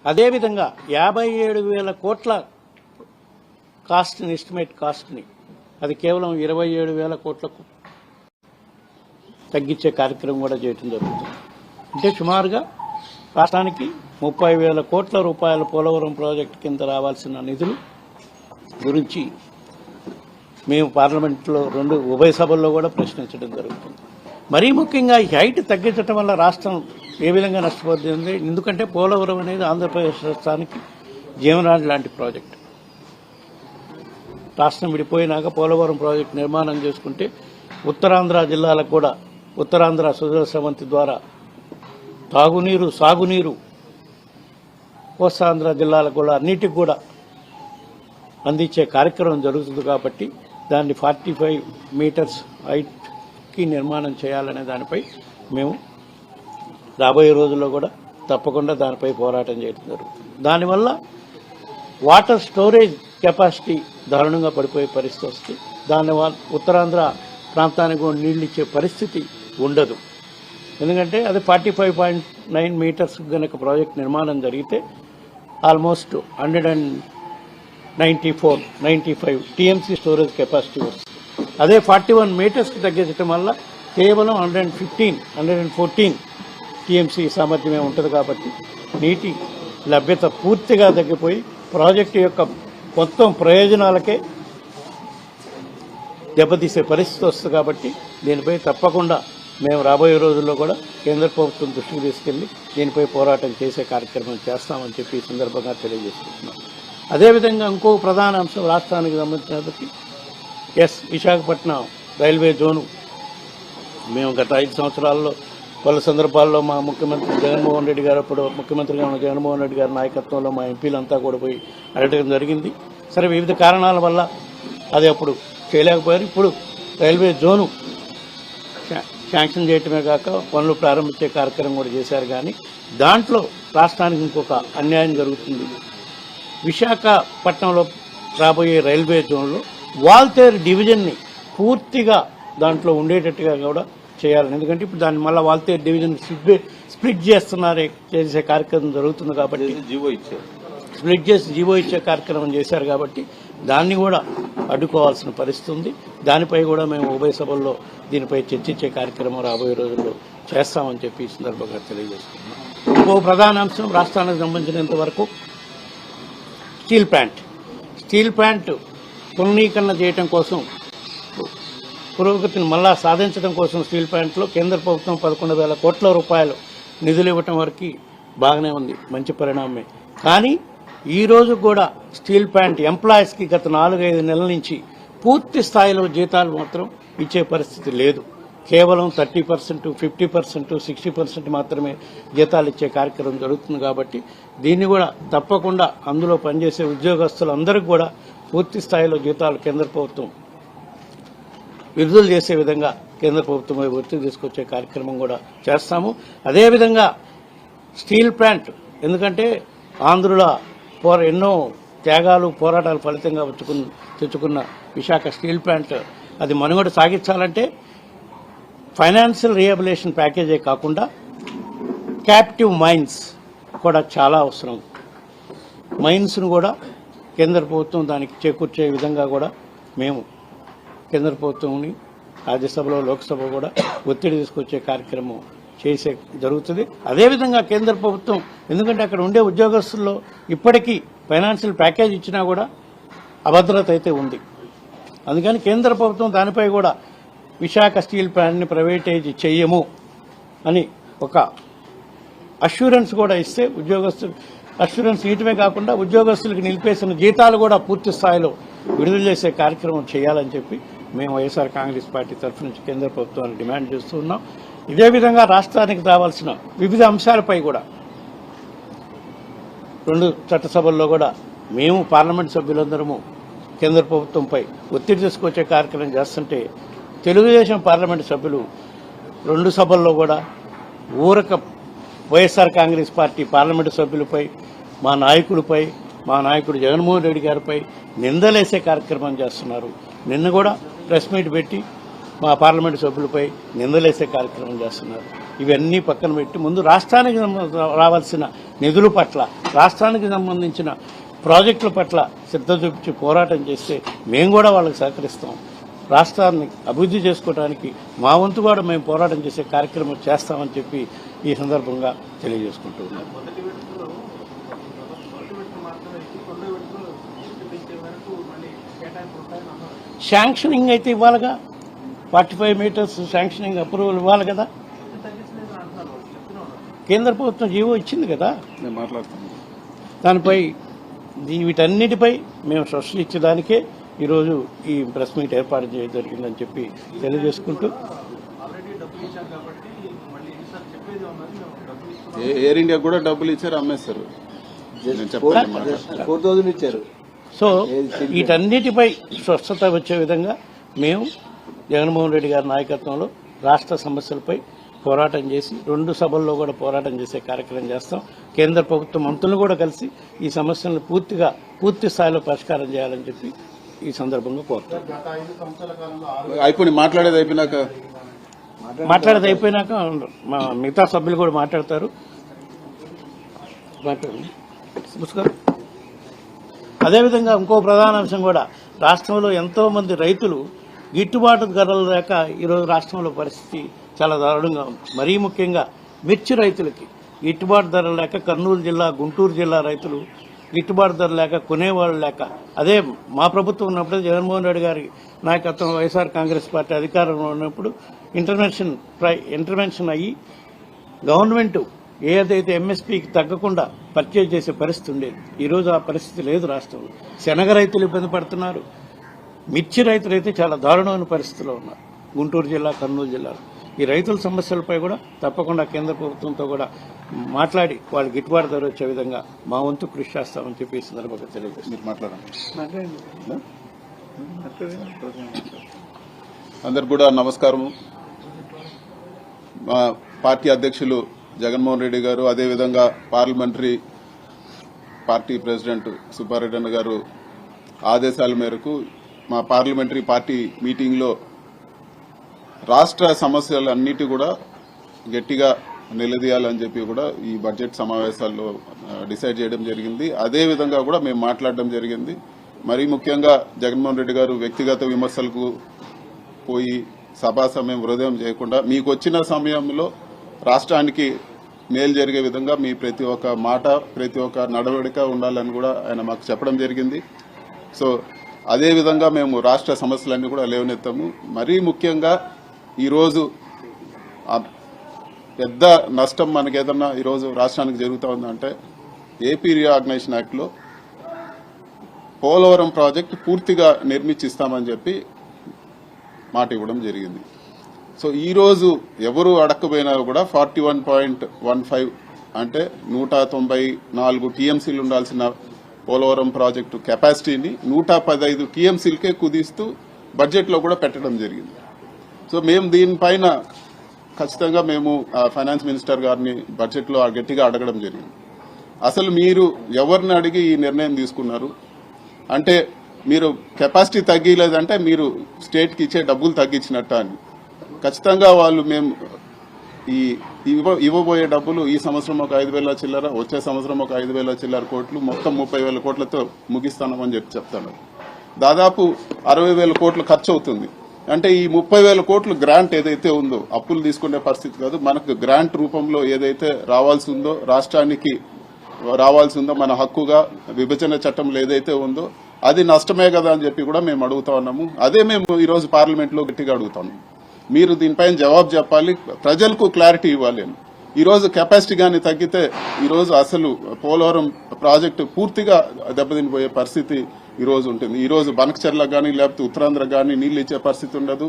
అదేవిధంగా 57,000 కోట్ల కాస్ట్ని ఎస్టిమేట్ కాస్ట్ని అది కేవలం 27,000 కోట్లకు తగ్గించే కార్యక్రమం కూడా చేయడం జరుగుతుంది. అంటే సుమారుగా రాష్ట్రానికి 30,000 కోట్ల రూపాయల పోలవరం ప్రాజెక్టు కింద రావాల్సిన నిధులు గురించి మేము పార్లమెంట్లో ఉభయ సభల్లో కూడా ప్రశ్నించడం జరుగుతుంది. మరీ ముఖ్యంగా ఈ హైట్ తగ్గించడం వల్ల రాష్ట్రం ఏ విధంగా నష్టపోతుంది? ఎందుకంటే పోలవరం అనేది ఆంధ్రప్రదేశ్ రాష్ట్రానికి జీవనాడి లాంటి ప్రాజెక్టు. రాష్ట్రం విడిపోయినాక పోలవరం ప్రాజెక్టు నిర్మాణం చేసుకుంటే ఉత్తరాంధ్ర జిల్లాలకు కూడా ఉత్తరాంధ్ర సుజల స్రవంతి ద్వారా తాగునీరు సాగునీరు కోస్తాంధ్ర జిల్లాలకు కూడా అన్నిటికి కూడా అందించే కార్యక్రమం జరుగుతుంది. కాబట్టి దాన్ని 45 మీటర్స్ హైట్కి నిర్మాణం చేయాలనే దానిపై మేము రాబోయే రోజుల్లో కూడా తప్పకుండా దానిపై పోరాటం చేయడం జరుగుతుంది. దానివల్ల వాటర్ స్టోరేజ్ కెపాసిటీ దారుణంగా పడిపోయే పరిస్థితి వస్తుంది. దానివల్ల ఉత్తరాంధ్ర ప్రాంతానికి నీళ్ళు ఇచ్చే పరిస్థితి ఉండదు. ఎందుకంటే అది 45.9 మీటర్స్ కనుక ప్రాజెక్ట్ నిర్మాణం జరిగితే ఆల్మోస్ట్ 194-95 టీఎంసీ స్టోరేజ్ కెపాసిటీ వస్తుంది. అదే 41 మీటర్స్కి తగ్గించడం వల్ల కేవలం 114 టీఎంసీ సామర్థ్యమే ఉంటుంది. కాబట్టి నీటి లభ్యత పూర్తిగా తగ్గిపోయి ప్రాజెక్టు యొక్క మొత్తం ప్రయోజనాలకే దెబ్బతీసే పరిస్థితి వస్తుంది. కాబట్టి దీనిపై తప్పకుండా మేము రాబోయే రోజుల్లో కూడా కేంద్ర ప్రభుత్వం దృష్టికి తీసుకెళ్లి దీనిపై పోరాటం చేసే కార్యక్రమం చేస్తామని చెప్పి ఈ సందర్భంగా తెలియజేసుకుంటున్నాం. అదేవిధంగా ఇంకో ప్రధాన అంశం రాష్ట్రానికి సంబంధించినప్పటికీ విశాఖపట్నం రైల్వే జోను మేము గత 5 సంవత్సరాల్లో పలు సందర్భాల్లో మా ముఖ్యమంత్రి జగన్మోహన్ రెడ్డి గారు అప్పుడు ముఖ్యమంత్రిగా ఉన్న జగన్మోహన్ రెడ్డి గారి నాయకత్వంలో మా ఎంపీలంతా కూడా పోయి అడగడం జరిగింది. సరే వివిధ కారణాల వల్ల అది అప్పుడు చేయలేకపోయారు. ఇప్పుడు రైల్వే జోను శాంక్షన్ చేయటమే కాక పనులు ప్రారంభించే కార్యక్రమం కూడా చేశారు. కానీ దాంట్లో రాష్ట్రానికి ఇంకొక అన్యాయం జరుగుతుంది. విశాఖపట్నంలో రాబోయే రైల్వే జోన్లో వాల్తేరు డివిజన్ని పూర్తిగా దాంట్లో ఉండేటట్టుగా కూడా చేయాలని. ఎందుకంటే ఇప్పుడు దాన్ని మళ్ళీ వాల్తేరు డివిజన్ స్ప్లిట్ చేసే కార్యక్రమం జరుగుతుంది. కాబట్టి స్ప్లిట్ చేసి జీవో ఇచ్చే కార్యక్రమం చేశారు. కాబట్టి దాన్ని కూడా అడ్డుకోవాల్సిన పరిస్థితి ఉంది. దానిపై కూడా మేము ఉభయ సభల్లో దీనిపై చర్చించే కార్యక్రమం రాబోయే రోజుల్లో చేస్తామని చెప్పి ఈ సందర్భంగా తెలియజేస్తున్నాం. ఇంకో ప్రధాన అంశం రాష్ట్రానికి సంబంధించినంత వరకు స్టీల్ ప్లాంట్ పునరీకరణ చేయడం కోసం పురోగతిని మళ్ళా సాధించడం కోసం స్టీల్ ప్లాంట్లో కేంద్ర ప్రభుత్వం 11,000 కోట్ల రూపాయలు నిధులు ఇవ్వటం వరకు బాగానే ఉంది, మంచి పరిణామమే. కానీ ఈ రోజు కూడా స్టీల్ ప్లాంట్ ఎంప్లాయీస్కి గత 4-5 నెలల నుంచి పూర్తి స్థాయిలో జీతాలు మాత్రం ఇచ్చే పరిస్థితి లేదు. కేవలం 30%, 50%, 60% మాత్రమే జీతాలు ఇచ్చే కార్యక్రమం జరుగుతుంది. కాబట్టి దీన్ని కూడా తప్పకుండా అందులో పనిచేసే ఉద్యోగస్తులందరికీ కూడా పూర్తి స్థాయిలో జీతాలు కేంద్ర ప్రభుత్వం విడుదల చేసే విధంగా కేంద్ర ప్రభుత్వం ఒత్తిడి తీసుకొచ్చే కార్యక్రమం కూడా చేస్తాము. అదేవిధంగా స్టీల్ ప్లాంట్ ఎందుకంటే ఆంధ్రుల ఎన్నో త్యాగాలు పోరాటాల ఫలితంగా తెచ్చుకున్న విశాఖ స్టీల్ ప్లాంట్ అది మనుగడ సాగించాలంటే ఫైనాన్షియల్ రీహాబిలిటేషన్ ప్యాకేజే కాకుండా క్యాప్టివ్ మైన్స్ కూడా చాలా అవసరం. మైన్స్ను కూడా కేంద్ర ప్రభుత్వం దానికి చేకూర్చే విధంగా కూడా మేము కేంద్ర ప్రభుత్వంని రాజ్యసభలో లోక్సభ కూడా ఒత్తిడి తీసుకొచ్చే కార్యక్రమం చేసే జరుగుతుంది. అదేవిధంగా కేంద్ర ప్రభుత్వం ఎందుకంటే అక్కడ ఉండే ఉద్యోగస్తుల్లో ఇప్పటికీ ఫైనాన్షియల్ ప్యాకేజ్ ఇచ్చినా కూడా అభద్రత అయితే ఉంది. అందుకని కేంద్ర ప్రభుత్వం దానిపై కూడా విశాఖ స్టీల్ ప్లాంట్ని ప్రైవేటైజ్ చెయ్యము అని ఒక అష్యూరెన్స్ కూడా ఇస్తే అష్యూరెన్స్ ఇయటమే కాకుండా ఉద్యోగస్తులకు నిలిపేసిన జీతాలు కూడా పూర్తి స్థాయిలో విడుదల చేసే కార్యక్రమం చేయాలని చెప్పి మేము వైఎస్ఆర్ కాంగ్రెస్ పార్టీ తరఫు నుంచి కేంద్ర ప్రభుత్వాన్ని డిమాండ్ చేస్తూ ఉన్నాం. ఇదే విధంగా రాష్ట్రానికి రావాల్సిన వివిధ అంశాలపై కూడా 2 చట్టసభల్లో కూడా మేము పార్లమెంట్ సభ్యులందరము కేంద్ర ప్రభుత్వంపై ఒత్తిడి తీసుకొచ్చే కార్యక్రమం చేస్తుంటే తెలుగుదేశం పార్లమెంట్ సభ్యులు 2 సభల్లో కూడా ఊరక వైఎస్ఆర్ కాంగ్రెస్ పార్టీ పార్లమెంటు సభ్యులపై మా నాయకుడు జగన్మోహన్ రెడ్డి గారిపై నిందలేసే కార్యక్రమం చేస్తున్నారు. నిన్న కూడా ప్రెస్ మీట్ పెట్టి మా పార్లమెంటు సభ్యులపై నిందలేసే కార్యక్రమం చేస్తున్నారు. ఇవన్నీ పక్కన పెట్టి ముందు రాష్ట్రానికి రావాల్సిన నిధుల పట్ల, రాష్ట్రానికి సంబంధించిన ప్రాజెక్టుల పట్ల శ్రద్ధ చూపించి పోరాటం చేస్తే మేము కూడా వాళ్ళకి సహకరిస్తాం. రాష్ట్రాన్ని అభివృద్ధి చేసుకోవడానికి మా వంతు కూడా మేము పోరాటం చేసే కార్యక్రమం చేస్తామని చెప్పి ఈ సందర్భంగా తెలియజేసుకుంటూ ఉన్నాం. శాంక్షనింగ్ అయితే ఇవ్వాలిగా, 45 మీటర్స్ శాంక్షనింగ్ అప్రూవల్ ఇవ్వాలి కదా. కేంద్ర ప్రభుత్వం జీవో ఇచ్చింది కదా. దానిపై వీటన్నిటిపై మేము స్పష్టత ఇచ్చేదానికే ఈరోజు ఈ ప్రెస్ మీట్ ఏర్పాటు చేయడం జరిగిందని చెప్పి తెలియజేసుకుంటూ, ఎయిర్ ఇండియా కూడా డబ్బులు ఇచ్చారు, అమ్మేస్తారు. 4,000 ఇచ్చారు. సో వీటన్నిటిపై స్వస్థత వచ్చే విధంగా మేము జగన్మోహన్ రెడ్డి గారి నాయకత్వంలో రాష్ట్ర సమస్యలపై పోరాటం చేసి 2 సభల్లో కూడా పోరాటం చేసే కార్యక్రమం చేస్తాం. కేంద్ర ప్రభుత్వ మంత్రులు కూడా కలిసి ఈ సమస్యలను పూర్తి స్థాయిలో పరిష్కారం చేయాలని చెప్పి ఈ సందర్భంగా కోరుతాం. మాట్లాడేది అయిపోయినాక మా మిగతా సభ్యులు కూడా మాట్లాడతారు. అదేవిధంగా ఇంకో ప్రధాన అంశం కూడా, రాష్ట్రంలో ఎంతో మంది రైతులు గిట్టుబాటు ధరలు లేక ఈరోజు రాష్ట్రంలో పరిస్థితి చాలా దారుణంగా ఉంది. మరీ ముఖ్యంగా మిర్చి రైతులకి గిట్టుబాటు ధర లేక కర్నూలు జిల్లా, గుంటూరు జిల్లా రైతులు గిట్టుబాటు ధర లేక, కొనేవాళ్ళు లేక, అదే మా ప్రభుత్వం ఉన్నప్పుడు జగన్మోహన్ రెడ్డి గారి నాయకత్వం వైఎస్ఆర్ కాంగ్రెస్ పార్టీ అధికారంలో ఉన్నప్పుడు ఇంటర్వెన్షన్ అయ్యి గవర్నమెంట్ ఏదైతే ఎంఎస్పీకి తగ్గకుండా పర్చేజ్ చేసే పరిస్థితి ఉండేది. ఈరోజు ఆ పరిస్థితి లేదు రాష్ట్రంలో. శనగ రైతులు ఇబ్బంది పడుతున్నారు, మిర్చి రైతులు అయితే చాలా దారుణమైన పరిస్థితిలో ఉన్నారు గుంటూరు జిల్లా, కర్నూలు జిల్లాలో. ఈ రైతుల సమస్యలపై కూడా తప్పకుండా కేంద్ర ప్రభుత్వంతో కూడా మాట్లాడి వాళ్ళు గిట్టుబాటు ధర వచ్చే విధంగా మా వంతు కృషి చేస్తామని చెప్పి ఈ సందర్భంగా తెలియజేస్తారు. అందరికి కూడా నమస్కారం. మా పార్టీ అధ్యక్షులు జగన్మోహన్ రెడ్డి గారు, అదేవిధంగా పార్లమెంటరీ పార్టీ ప్రెసిడెంట్ సుబ్బారెడ్డి గారు ఆదేశాల మేరకు మా పార్లమెంటరీ పార్టీ మీటింగ్లో రాష్ట్ర సమస్యలన్నిటి కూడా గట్టిగా నిలదీయాలని చెప్పి కూడా ఈ బడ్జెట్ సమావేశాల్లో డిసైడ్ చేయడం జరిగింది. అదేవిధంగా కూడా మేము మాట్లాడడం జరిగింది. మరీ ముఖ్యంగా జగన్మోహన్ రెడ్డి గారు వ్యక్తిగత విమర్శలకు పోయి సభా సమయం వృధా చేయకుండా మీకు వచ్చిన సమయంలో రాష్ట్రానికి మేలు జరిగే విధంగా మీ ప్రతి ఒక్క మాట, ప్రతి ఒక్క నడవడిక ఉండాలని కూడా ఆయన మాకు చెప్పడం జరిగింది. సో అదేవిధంగా మేము రాష్ట్ర సమస్యలన్నీ కూడా లేవనెత్తాము. మరీ ముఖ్యంగా ఈరోజు పెద్ద నష్టం మనకేదన్నా ఈరోజు రాష్ట్రానికి జరుగుతూ ఉందంటే, ఏపీ రీఆర్గనైజేషన్ యాక్ట్లో పోలవరం ప్రాజెక్టు పూర్తిగా నిర్మించిస్తామని చెప్పి మాట ఇవ్వడం జరిగింది. సో ఈరోజు ఎవరు అడగకపోయినా కూడా 41.15 అంటే 194 టీఎంసీలు ఉండాల్సిన పోలవరం ప్రాజెక్టు కెపాసిటీని 115 టీఎంసీలకే కుదిస్తూ బడ్జెట్లో కూడా పెట్టడం జరిగింది. సో మేము దీనిపైన ఖచ్చితంగా మేము ఫైనాన్స్ మినిస్టర్ గారిని బడ్జెట్లో గట్టిగా అడగడం జరిగింది. అసలు మీరు ఎవరిని అడిగి ఈ నిర్ణయం తీసుకున్నారు అంటే, మీరు కెపాసిటీ తగ్గిలేదంటే మీరు స్టేట్కి ఇచ్చే డబ్బులు తగ్గించినట్ట అని. ఖచ్చితంగా వాళ్ళు మేము ఈ ఇవ్వబోయే డబ్బులు ఈ సంవత్సరం ఒక 5,000 చిల్లర, వచ్చే సంవత్సరం ఒక 5,000 చిల్లర కోట్లు, మొత్తం 30,000 కోట్లతో ముగిస్తామని చెప్తాను. దాదాపు 60,000 కోట్లు ఖర్చు అవుతుంది. అంటే ఈ 30,000 కోట్లు గ్రాంట్ ఏదైతే ఉందో, అప్పులు తీసుకునే పరిస్థితి కాదు, మనకు గ్రాంట్ రూపంలో ఏదైతే రావాల్సి ఉందో, రాష్ట్రానికి రావాల్సి ఉందో మన హక్కుగా విభజన చట్టంలో ఏదైతే ఉందో అది నష్టమే కదా అని చెప్పి కూడా మేము అడుగుతా ఉన్నాము. అదే మేము ఈరోజు పార్లమెంట్లో గట్టిగా అడుగుతాము. మీరు దీనిపైన జవాబు చెప్పాలి, ప్రజలకు క్లారిటీ ఇవ్వాలి. ఈరోజు కెపాసిటీ కానీ తగ్గితే ఈరోజు అసలు పోలవరం ప్రాజెక్టు పూర్తిగా దెబ్బతినిపోయే పరిస్థితి ఈరోజు ఉంటుంది. ఈరోజు బనకచెర్లకు కానీ లేకపోతే ఉత్తరాంధ్రకు కానీ నీళ్లు ఇచ్చే పరిస్థితి ఉండదు.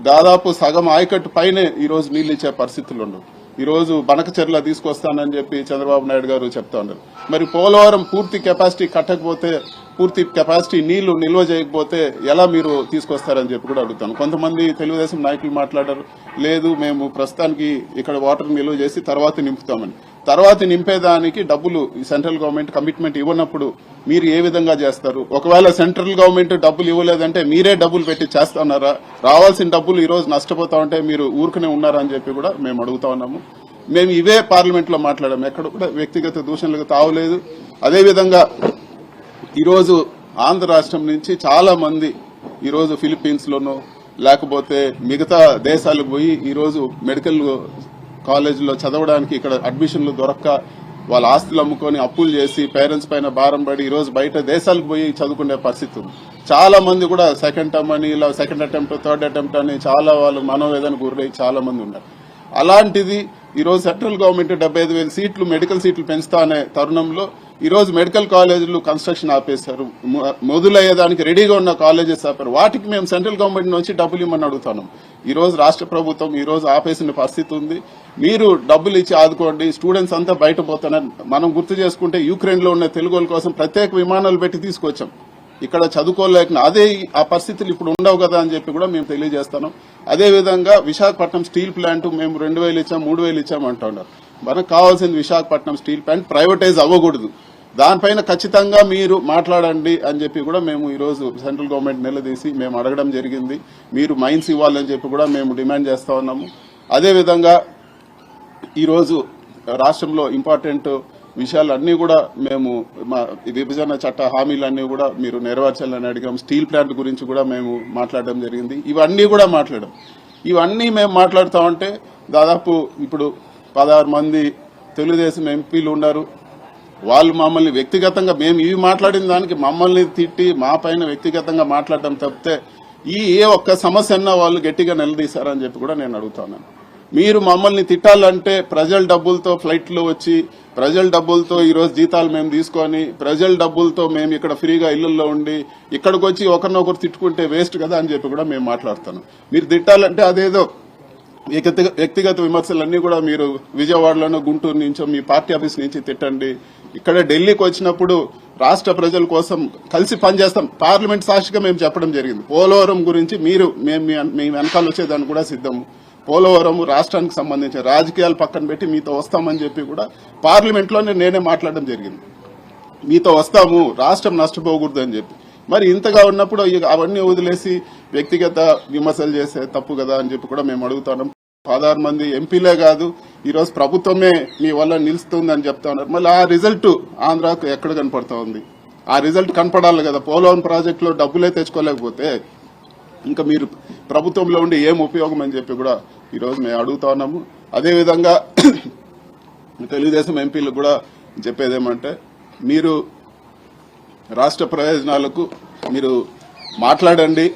దాదాపు సగం ఆయకట్టు పైనే ఈరోజు నీళ్లు ఇచ్చే పరిస్థితులు ఉండవు. ఈరోజు బనకచెర్ల తీసుకొస్తానని చెప్పి చంద్రబాబు నాయుడు గారు చెప్తా ఉన్నారు. మరి పోలవరం పూర్తి కెపాసిటీ కట్టకపోతే, పూర్తి కెపాసిటీ నీళ్లు నిల్వ చేయకపోతే ఎలా మీరు తీసుకొస్తారని చెప్పి కూడా అడుగుతాను. కొంతమంది తెలుగుదేశం నాయకులు మాట్లాడారు, లేదు మేము ప్రస్తుతానికి ఇక్కడ వాటర్ నిల్వ చేసి తర్వాత నింపుతామని. తర్వాత నింపేదానికి డబ్బులు సెంట్రల్ గవర్నమెంట్ కమిట్మెంట్ ఇవ్వనప్పుడు మీరు ఏ విధంగా చేస్తారు? ఒకవేళ సెంట్రల్ గవర్నమెంట్ డబ్బులు ఇవ్వలేదంటే మీరే డబ్బులు పెట్టి చేస్తున్నారా? రావాల్సిన డబ్బులు ఈరోజు నష్టపోతా ఉంటే మీరు ఊరుకునే ఉన్నారా అని చెప్పి కూడా మేము అడుగుతా ఉన్నాము. మేము ఇవే పార్లమెంట్లో మాట్లాడాము. ఎక్కడ కూడా వ్యక్తిగత దూషణలకు తావులేదు. అదేవిధంగా ఈరోజు ఆంధ్ర రాష్ట్రం నుంచి చాలా మంది ఈరోజు ఫిలిప్పీన్స్ లోనో లేకపోతే మిగతా దేశాలకు పోయి ఈరోజు మెడికల్ కాలేజీలో చదవడానికి ఇక్కడ అడ్మిషన్లు దొరక్క వాళ్ళ ఆస్తులు అమ్ముకొని అప్పులు చేసి పేరెంట్స్ పైన భారం పడి ఈరోజు బయట దేశాలకు పోయి చదువుకునే పరిస్థితి ఉంది. చాలా మంది కూడా సెకండ్ టర్మ్ అని ఇలా సెకండ్ అటెంప్ట్ థర్డ్ అటెంప్ట్ అని చాలా వాళ్ళు మనోవేదన గురై చాలా మంది ఉన్నారు. అలాంటిది ఈరోజు సెంట్రల్ గవర్నమెంట్ 75,000 సీట్లు మెడికల్ సీట్లు పెంచుతా అనే తరుణంలో ఈరోజు మెడికల్ కాలేజీలు కన్స్ట్రక్షన్ ఆపేశారు. మొదలయ్యేదానికి రెడీగా ఉన్న కాలేజెస్ ఆపారు. వాటికి మేము సెంట్రల్ గవర్నమెంట్ నుంచి డబ్బులు ఇవ్వమని అడుగుతున్నాం. ఈ రోజు రాష్ట్ర ప్రభుత్వం ఈ రోజు ఆపేసిన పరిస్థితి ఉంది. మీరు డబ్బులు ఇచ్చి ఆదుకోండి. స్టూడెంట్స్ అంతా బయట పోతున్నారు. మనం గుర్తు చేసుకుంటే యుక్రెయిన్ లో ఉన్న తెలుగు వాళ్ళ కోసం ప్రత్యేక విమానాలు పెట్టి తీసుకొచ్చాం. ఇక్కడ చదువుకోలేక అదే ఆ పరిస్థితులు ఇప్పుడు ఉండవు కదా అని చెప్పి కూడా మేము తెలియజేస్తాం. అదేవిధంగా విశాఖపట్నం స్టీల్ ప్లాంట్ మేము 2,000 ఇచ్చాం 3,000 ఇచ్చాం అంటున్నారు. మనకు కావాల్సింది విశాఖపట్నం స్టీల్ ప్లాంట్ ప్రైవేటైజ్ అవ్వకూడదు. దానిపైన ఖచ్చితంగా మీరు మాట్లాడండి అని చెప్పి కూడా మేము ఈ రోజు సెంట్రల్ గవర్నమెంట్ నిలదీసి మేము అడగడం జరిగింది. మీరు మైన్స్ ఇవ్వాలని చెప్పి కూడా మేము డిమాండ్ చేస్తా ఉన్నాము. అదేవిధంగా ఈరోజు రాష్ట్రంలో ఇంపార్టెంట్ విషయాలన్నీ కూడా మేము విభజన చట్ట హామీలన్నీ కూడా మీరు నెరవేర్చాలని అడిగాం. స్టీల్ ప్లాంట్ గురించి కూడా మేము మాట్లాడడం జరిగింది. ఇవన్నీ కూడా మాట్లాడాం. ఇవన్నీ మేము మాట్లాడుతామంటే దాదాపు ఇప్పుడు 16 మంది తెలుగుదేశం ఎంపీలు ఉన్నారు. వాళ్ళు మమ్మల్ని వ్యక్తిగతంగా మేము ఇవి మాట్లాడిన దానికి మమ్మల్ని తిట్టి మా పైన వ్యక్తిగతంగా మాట్లాడడం తప్పితే ఏ ఒక్క సమస్య అన్నా వాళ్ళు గట్టిగా నిలదీశారని చెప్పి కూడా నేను అడుగుతున్నాను. మీరు మమ్మల్ని తిట్టాలంటే ప్రజల డబ్బులతో ఫ్లైట్లో వచ్చి ప్రజల డబ్బులతో ఈరోజు జీతాలు మేము తీసుకొని ప్రజల డబ్బులతో మేము ఇక్కడ ఫ్రీగా ఇళ్లలో ఉండి ఇక్కడికి వచ్చి ఒకరినొకరు తిట్టుకుంటే వేస్ట్ కదా అని చెప్పి కూడా మేము మాట్లాడుతున్నాం. మీరు తిట్టాలంటే అదేదో వ్యక్తిగత విమర్శలన్నీ కూడా మీరు విజయవాడలోనో గుంటూరు నుంచో మీ పార్టీ ఆఫీస్ నుంచి తిట్టండి. ఇక్కడ ఢిల్లీకి వచ్చినప్పుడు రాష్ట్ర ప్రజల కోసం కలిసి పనిచేస్తాం. పార్లమెంట్ సాక్షిగా మేము చెప్పడం జరిగింది. పోలవరం గురించి మీరు మీ వెనకాల వచ్చేదాన్ని కూడా సిద్ధము. పోలవరం రాష్ట్రానికి సంబంధించిన రాజకీయాలు పక్కన పెట్టి మీతో వస్తామని చెప్పి కూడా పార్లమెంట్లోనే నేనే మాట్లాడడం జరిగింది. మీతో వస్తాము, రాష్ట్రం నష్టపోకూడదు అని చెప్పి. మరి ఇంతగా ఉన్నప్పుడు అవన్నీ వదిలేసి వ్యక్తిగత విమర్శలు చేసే తప్పు కదా అని చెప్పి కూడా మేము అడుగుతున్నాం. 16 మంది ఎంపీలే కాదు ఈరోజు ప్రభుత్వమే మీ వల్ల నిలుస్తుందని చెప్తా ఉన్నారు. మళ్ళీ ఆ రిజల్ట్ ఆంధ్రాకు ఎక్కడ కనపడతా ఉంది? ఆ రిజల్ట్ కనపడాలి కదా. పోలవరం ప్రాజెక్టులో డబ్బులే తెచ్చుకోలేకపోతే ఇంకా మీరు ప్రభుత్వంలో ఉండి ఏం ఉపయోగం అని చెప్పి కూడా ఈరోజు మేము అడుగుతా ఉన్నాము. అదేవిధంగా తెలుగుదేశం ఎంపీలకు కూడా చెప్పేదేమంటే మీరు రాష్ట్ర ప్రయోజనాలకు మీరు మాట్లాడండి.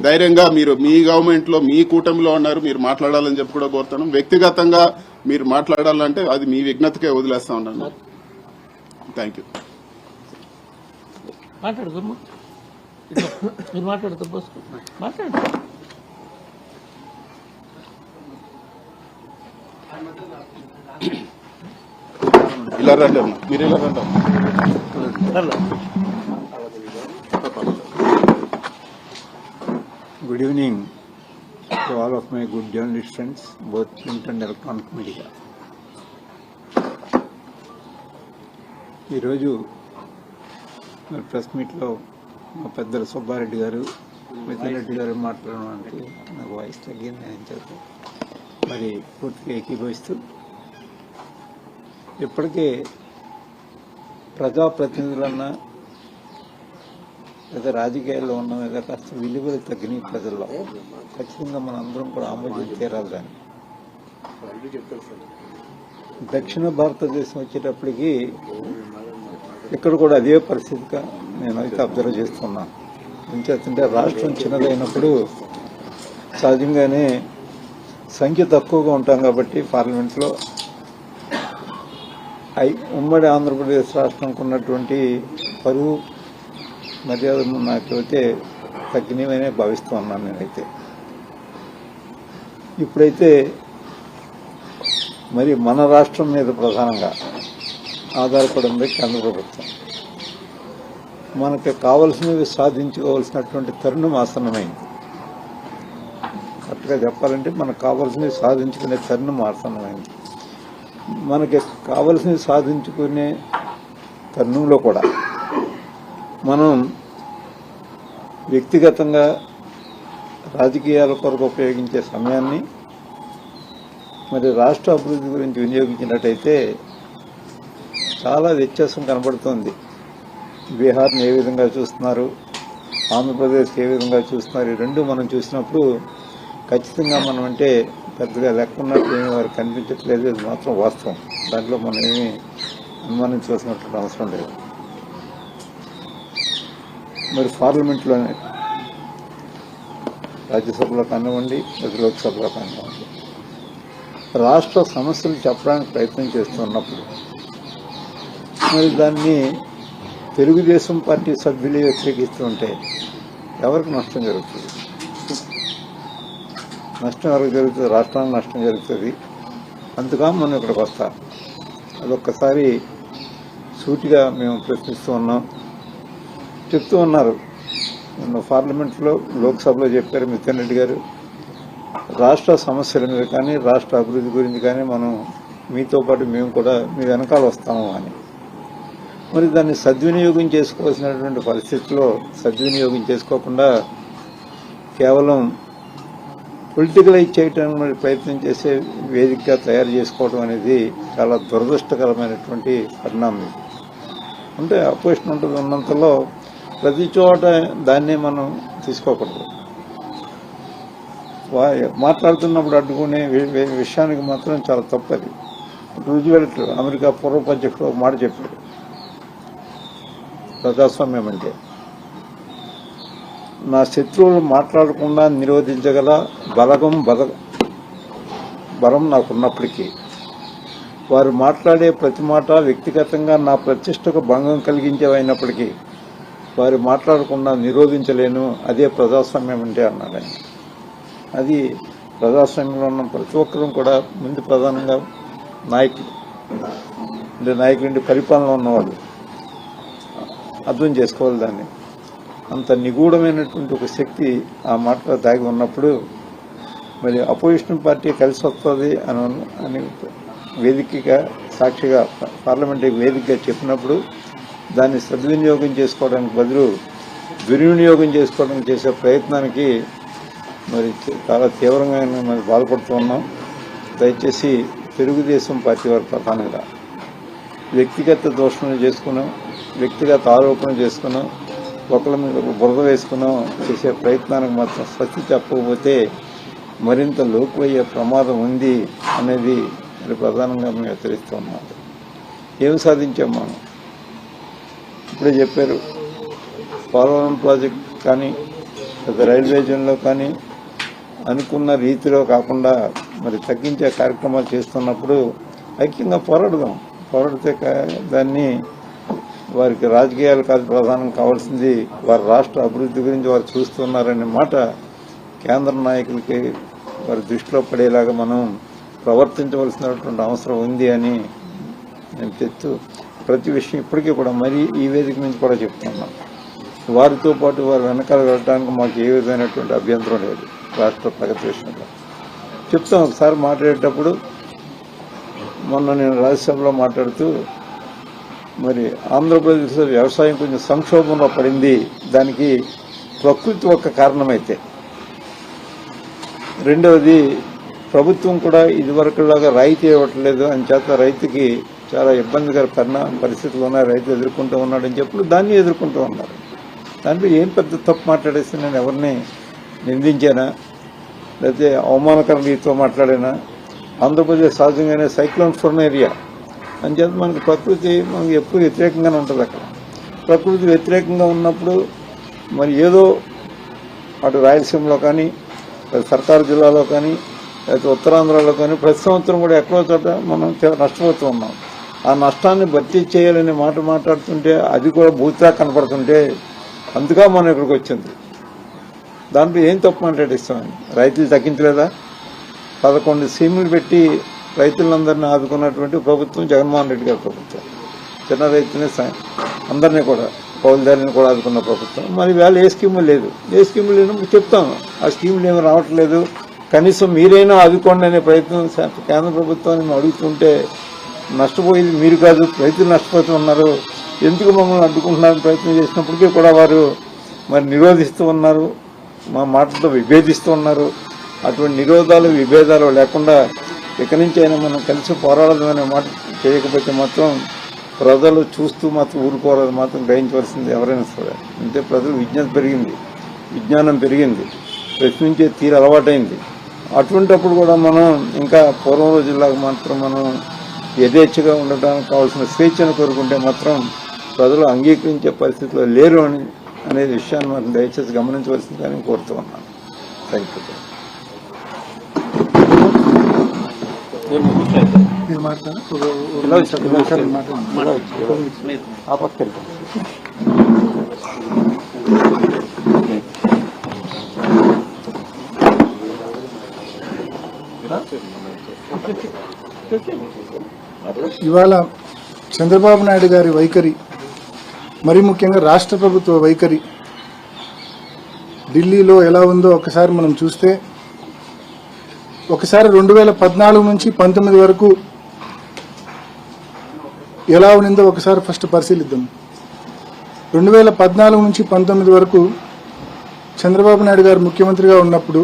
ధైర్యంగా మీరు మీ గవర్నమెంట్ లో మీ కూటమిలో ఉన్నారు, మీరు మాట్లాడాలని చెప్పి కూడా కోరుతాను. వ్యక్తిగతంగా మీరు మాట్లాడాలంటే అది మీ విజ్ఞతకే వదిలేస్తా ఉన్నాను. Thank you. ఇలా రండి అన్న, మీరు ఇలా రండి. Good evening to all of my good journalist friends, both print and electronic media. ఈరోజు ప్రెస్ మీట్లో మా పెద్దలు సుబ్బారెడ్డి గారు మిథునరెడ్డి గారు మాట్లాడడానికి నాకు వాయిస్ తగ్గింది అని చెప్పి మరి పూర్తిగా ఏకీభవిస్తూ ఇప్పటికే ప్రజాప్రతినిధులన్నా లేదా రాజకీయాల్లో ఉన్న లేదా కాస్త విలువలు తగ్గినాయి ప్రజల్లో. ఖచ్చితంగా మనందరం కూడా ఆమోదించి తీరాలి. దాన్ని దక్షిణ భారతదేశం వచ్చేటప్పటికి ఇక్కడ కూడా అదే పరిస్థితిగా నేనైతే అబ్జర్వ్ చేస్తున్నాను. ఏం చేస్తుంటే రాష్ట్రం చిన్నదైనప్పుడు సహజంగానే సంఖ్య తక్కువగా ఉంటాం కాబట్టి పార్లమెంట్లో ఉమ్మడి ఆంధ్రప్రదేశ్ రాష్ట్రంకు ఉన్నటువంటి పరువు మర్యాదలు నాకైతే తగ్గినవనే భావిస్తూ ఉన్నాను నేనైతే. ఇప్పుడైతే మరి మన రాష్ట్రం మీద ప్రధానంగా ఆధారపడి ఉంది కేంద్ర ప్రభుత్వం. మనకు కావలసినవి సాధించుకోవాల్సినటువంటి తరుణం ఆసన్నమైంది. కరెక్ట్గా చెప్పాలంటే మనకు కావలసినవి సాధించుకునే తరుణం ఆసన్నమైంది. మనకి కావలసినవి సాధించుకునే తరుణంలో కూడా మనం వ్యక్తిగతంగా రాజకీయాల కొరకు ఉపయోగించే సమయాన్ని మరి రాష్ట్ర అభివృద్ధి గురించి వినియోగించినట్టయితే చాలా వ్యత్యాసం కనబడుతోంది. బీహార్ని ఏ విధంగా చూస్తున్నారు, ఆంధ్రప్రదేశ్ ఏ విధంగా చూస్తున్నారు, ఈ రెండు మనం చూసినప్పుడు ఖచ్చితంగా మనం అంటే పెద్దగా లెక్కున్నట్టు ఏమి వారికి కనిపించట్లేదు. అది మాత్రం వాస్తవం. దాంట్లో మనం ఏమీ అనుమానించవలసినటువంటి అవసరం లేదు. మరి పార్లమెంట్లోనే రాజ్యసభలో కానివ్వండి, లోక్సభలో కానివ్వండి, రాష్ట్ర సమస్యలు చెప్పడానికి ప్రయత్నం చేస్తున్నప్పుడు మరి దాన్ని తెలుగుదేశం పార్టీ సభ్యులు వ్యతిరేకిస్తుంటే ఎవరికి నష్టం జరుగుతుంది? నష్టం ఎవరికి జరుగుతుంది? రాష్ట్రానికి నష్టం జరుగుతుంది. అందుకని మనం ఇక్కడికి వస్తాం. అదొక్కసారి సూటిగా మేము ప్రశ్నిస్తూ ఉన్నాం. చెప్తూ ఉన్నారు పార్లమెంట్లో, లోక్సభలో చెప్పారు మిథున్ రెడ్డి గారు, రాష్ట్ర సమస్యల మీద కానీ రాష్ట్ర అభివృద్ధి గురించి కానీ మనం మీతో పాటు మేము కూడా మీ వెనకాల వస్తాము అని. మరి దాన్ని సద్వినియోగం చేసుకోవాల్సినటువంటి పరిస్థితుల్లో సద్వినియోగం చేసుకోకుండా కేవలం పొలిటికలైజ్ చేయడానికి ప్రయత్నం చేసే వేదికగా తయారు చేసుకోవడం అనేది చాలా దురదృష్టకరమైనటువంటి పరిణామం. అంటే అపోజిషన్ ఉంటుంది ఉన్నంతలో ప్రతి చోట దాన్నే మనం తీసుకోకూడదు. మాట్లాడుతున్నప్పుడు అడ్డుకునే విషయానికి మాత్రం చాలా తప్పది. రూజ్వెల్ట్ అమెరికా పూర్వపు అధ్యక్షుడు ఒక మాట చెప్పాడు, ప్రజాస్వామ్యం అంటే నా శత్రువులు మాట్లాడకుండా నిరోధించగల బలం నాకున్నప్పటికీ వారు మాట్లాడే ప్రతి మాట వ్యక్తిగతంగా నా ప్రతిష్టకు భంగం కలిగించేవైనప్పటికీ వారు మాట్లాడకుండా నిరోధించలేను. అదే ప్రజాస్వామ్యం అంటే అన్నాడు ఆయన. అది ప్రజాస్వామ్యంలో ఉన్న ప్రతి ఒక్కరూ కూడా ముందు ప్రధానంగా నాయకులు అంటే పరిపాలన ఉన్నవాళ్ళు అర్థం చేసుకోవాలి. దాన్ని అంత నిగూఢమైనటువంటి ఒక శక్తి ఆ మాటలో దాగి ఉన్నప్పుడు మరి అపోజిషన్ పార్టీ కలిసి వస్తుంది అని వేదికగా సాక్షిగా పార్లమెంటరీ వేదికగా చెప్పినప్పుడు దాన్ని సద్వినియోగం చేసుకోవడానికి బదులు దుర్వినియోగం చేసుకోవడానికి చేసే ప్రయత్నానికి మరి చాలా తీవ్రంగా మరి బాధపడుతూ ఉన్నాం. దయచేసి తెలుగుదేశం పార్టీ వారు ప్రధానంగా వ్యక్తిగత దోషణలు చేసుకున్నాం, వ్యక్తిగత ఆరోపణలు చేసుకున్నాం, ఒకరి మీద బురద వేసుకున్నాం చేసే ప్రయత్నానికి మాత్రం స్వస్తి చెప్పకపోతే మరింత లోకువయ్యే ప్రమాదం ఉంది అనేది మరి ప్రధానంగా మేము హెచ్చరిస్తూ ఉన్నాం. ఏం సాధించాం మనం? ఇప్పుడే చెప్పారు, పోలవరం ప్రాజెక్ట్ కానీ రైల్వే జోన్లో కానీ అనుకున్న రీతిలో కాకుండా మరి తగ్గించే కార్యక్రమాలు చేస్తున్నప్పుడు ఐక్యంగా పోరాడితే దాన్ని వారికి రాజకీయాలు కాదు ప్రధానం కావాల్సింది, వారి రాష్ట్ర అభివృద్ధి గురించి వారు చూస్తున్నారనే మాట కేంద్ర నాయకులకి వారి దృష్టిలో పడేలాగా మనం ప్రవర్తించవలసినటువంటి అవసరం ఉంది అని నేను చెప్తూ ప్రతి విషయం ఇప్పటికీ కూడా మరీ ఈ వేదిక నుంచి కూడా చెప్తున్నాం. వారితో పాటు వారు వెనకాల వెళ్ళడానికి మాకు ఏ విధమైనటువంటి అభ్యంతరం లేదు. రాష్ట్ర ప్రగతి విషయంలో చెప్తాం. ఒకసారి మాట్లాడేటప్పుడు మొన్న నేను రాజ్యసభలో మాట్లాడుతూ మరి ఆంధ్రప్రదేశ్లో వ్యవసాయం కొంచెం సంక్షోభంలో పడింది, దానికి ప్రకృతి ఒక కారణమైతే, రెండవది ప్రభుత్వం కూడా ఇదివరకులాగా రాయితీ ఇవ్వట్లేదు అని చేత రైతుకి చాలా ఇబ్బందికర పరిస్థితులు ఉన్నాయి, రైతు ఎదుర్కొంటూ ఉన్నాడని చెప్పి దాన్ని ఎదుర్కొంటూ ఉన్నారు. దాంట్లో ఏం పెద్ద తప్పు మాట్లాడేసి నేను ఎవరిని నిందించానా లేకపోతే అవమానకర రీతితో మాట్లాడానా? ఆంధ్రప్రదేశ్ సహజంగానే సైక్లోన్ ఫోర్న్ ఏరియా అని చెప్పి మనకి ప్రకృతి మనకి ఎప్పుడు వ్యతిరేకంగానే ఉంటుంది. అక్కడ ప్రకృతి వ్యతిరేకంగా ఉన్నప్పుడు మరి ఏదో అటు రాయలసీమలో కానీ సర్కారు జిల్లాలో కానీ లేకపోతే ఉత్తరాంధ్రలో కానీ ప్రతి సంవత్సరం కూడా ఎక్కడో చోట మనం నష్టపోతూ ఉన్నాం. ఆ నష్టాన్ని భర్తీ చేయాలనే మాట మాట్లాడుతుంటే అది కూడా భూతిగా కనపడుతుంటే అందుగా మనం ఇక్కడికి వచ్చింది. దాంట్లో ఏం తప్పు మాట్లాడిస్తామని రైతులు తగ్గించలేదా? 11 స్కీములు పెట్టి రైతులందరినీ ఆదుకున్నటువంటి ప్రభుత్వం జగన్మోహన్ రెడ్డి గారి ప్రభుత్వం. చిన్న రైతుని అందరినీ కూడా పౌరుదారులను కూడా ఆదుకున్న ప్రభుత్వం. మరి వేళ ఏ స్కీము లేదు. ఏ స్కీములు లేనప్పుడు చెప్తాం ఆ స్కీములు ఏమి రావట్లేదు, కనీసం మీరైనా ఆదుకోండి అనే ప్రయత్నం కేంద్ర ప్రభుత్వాన్ని మేము అడుగుతుంటే నష్టపోయేది మీరు కాదు, రైతులు నష్టపోతూ ఉన్నారు, ఎందుకు మమ్మల్ని అడ్డుకుంటున్నారని ప్రయత్నం చేసినప్పటికీ కూడా వారు మరి నిరోధిస్తూ ఉన్నారు, మా మాటలతో విభేదిస్తూ ఉన్నారు. అటువంటి నిరోధాలు విభేదాలు లేకుండా ఇక నుంచి అయినా మనం కలిసి పోరాడదామనే మాట చేయకపోతే మాత్రం ప్రజలు చూస్తూ మాత్రం ఊరుకోవాలని మాత్రం గ్రహించవలసింది ఎవరైనా సరే. అంటే ప్రజలు విజ్ఞానం పెరిగింది, ప్రశ్నించే తీరు అలవాటైంది. అటువంటిప్పుడు కూడా మనం ఇంకా పూర్వం రోజుల్లాగా మాత్రం మనం యథేచ్ఛగా ఉండటానికి కావాల్సిన స్వేచ్ఛను కోరుకుంటే మాత్రం ప్రజలు అంగీకరించే పరిస్థితిలో లేరు అనే విషయాన్ని మనం దయచేసి గమనించవలసిందని కోరుతూ ఉన్నాను. Thank you. ఇవాళ చంద్రబాబు నాయుడు గారి వైఖరి, మరి ముఖ్యంగా రాష్ట్ర ప్రభుత్వ వైఖరి ఢిల్లీలో ఎలా ఉందో ఒకసారి మనం చూస్తే, ఒకసారి 2014 నుంచి 19 వరకు ఎలా ఉండిందో ఒకసారి ఫస్ట్ పరిశీలిద్దాం. 2014 నుంచి 19 వరకు చంద్రబాబు నాయుడు గారు ముఖ్యమంత్రిగా ఉన్నప్పుడు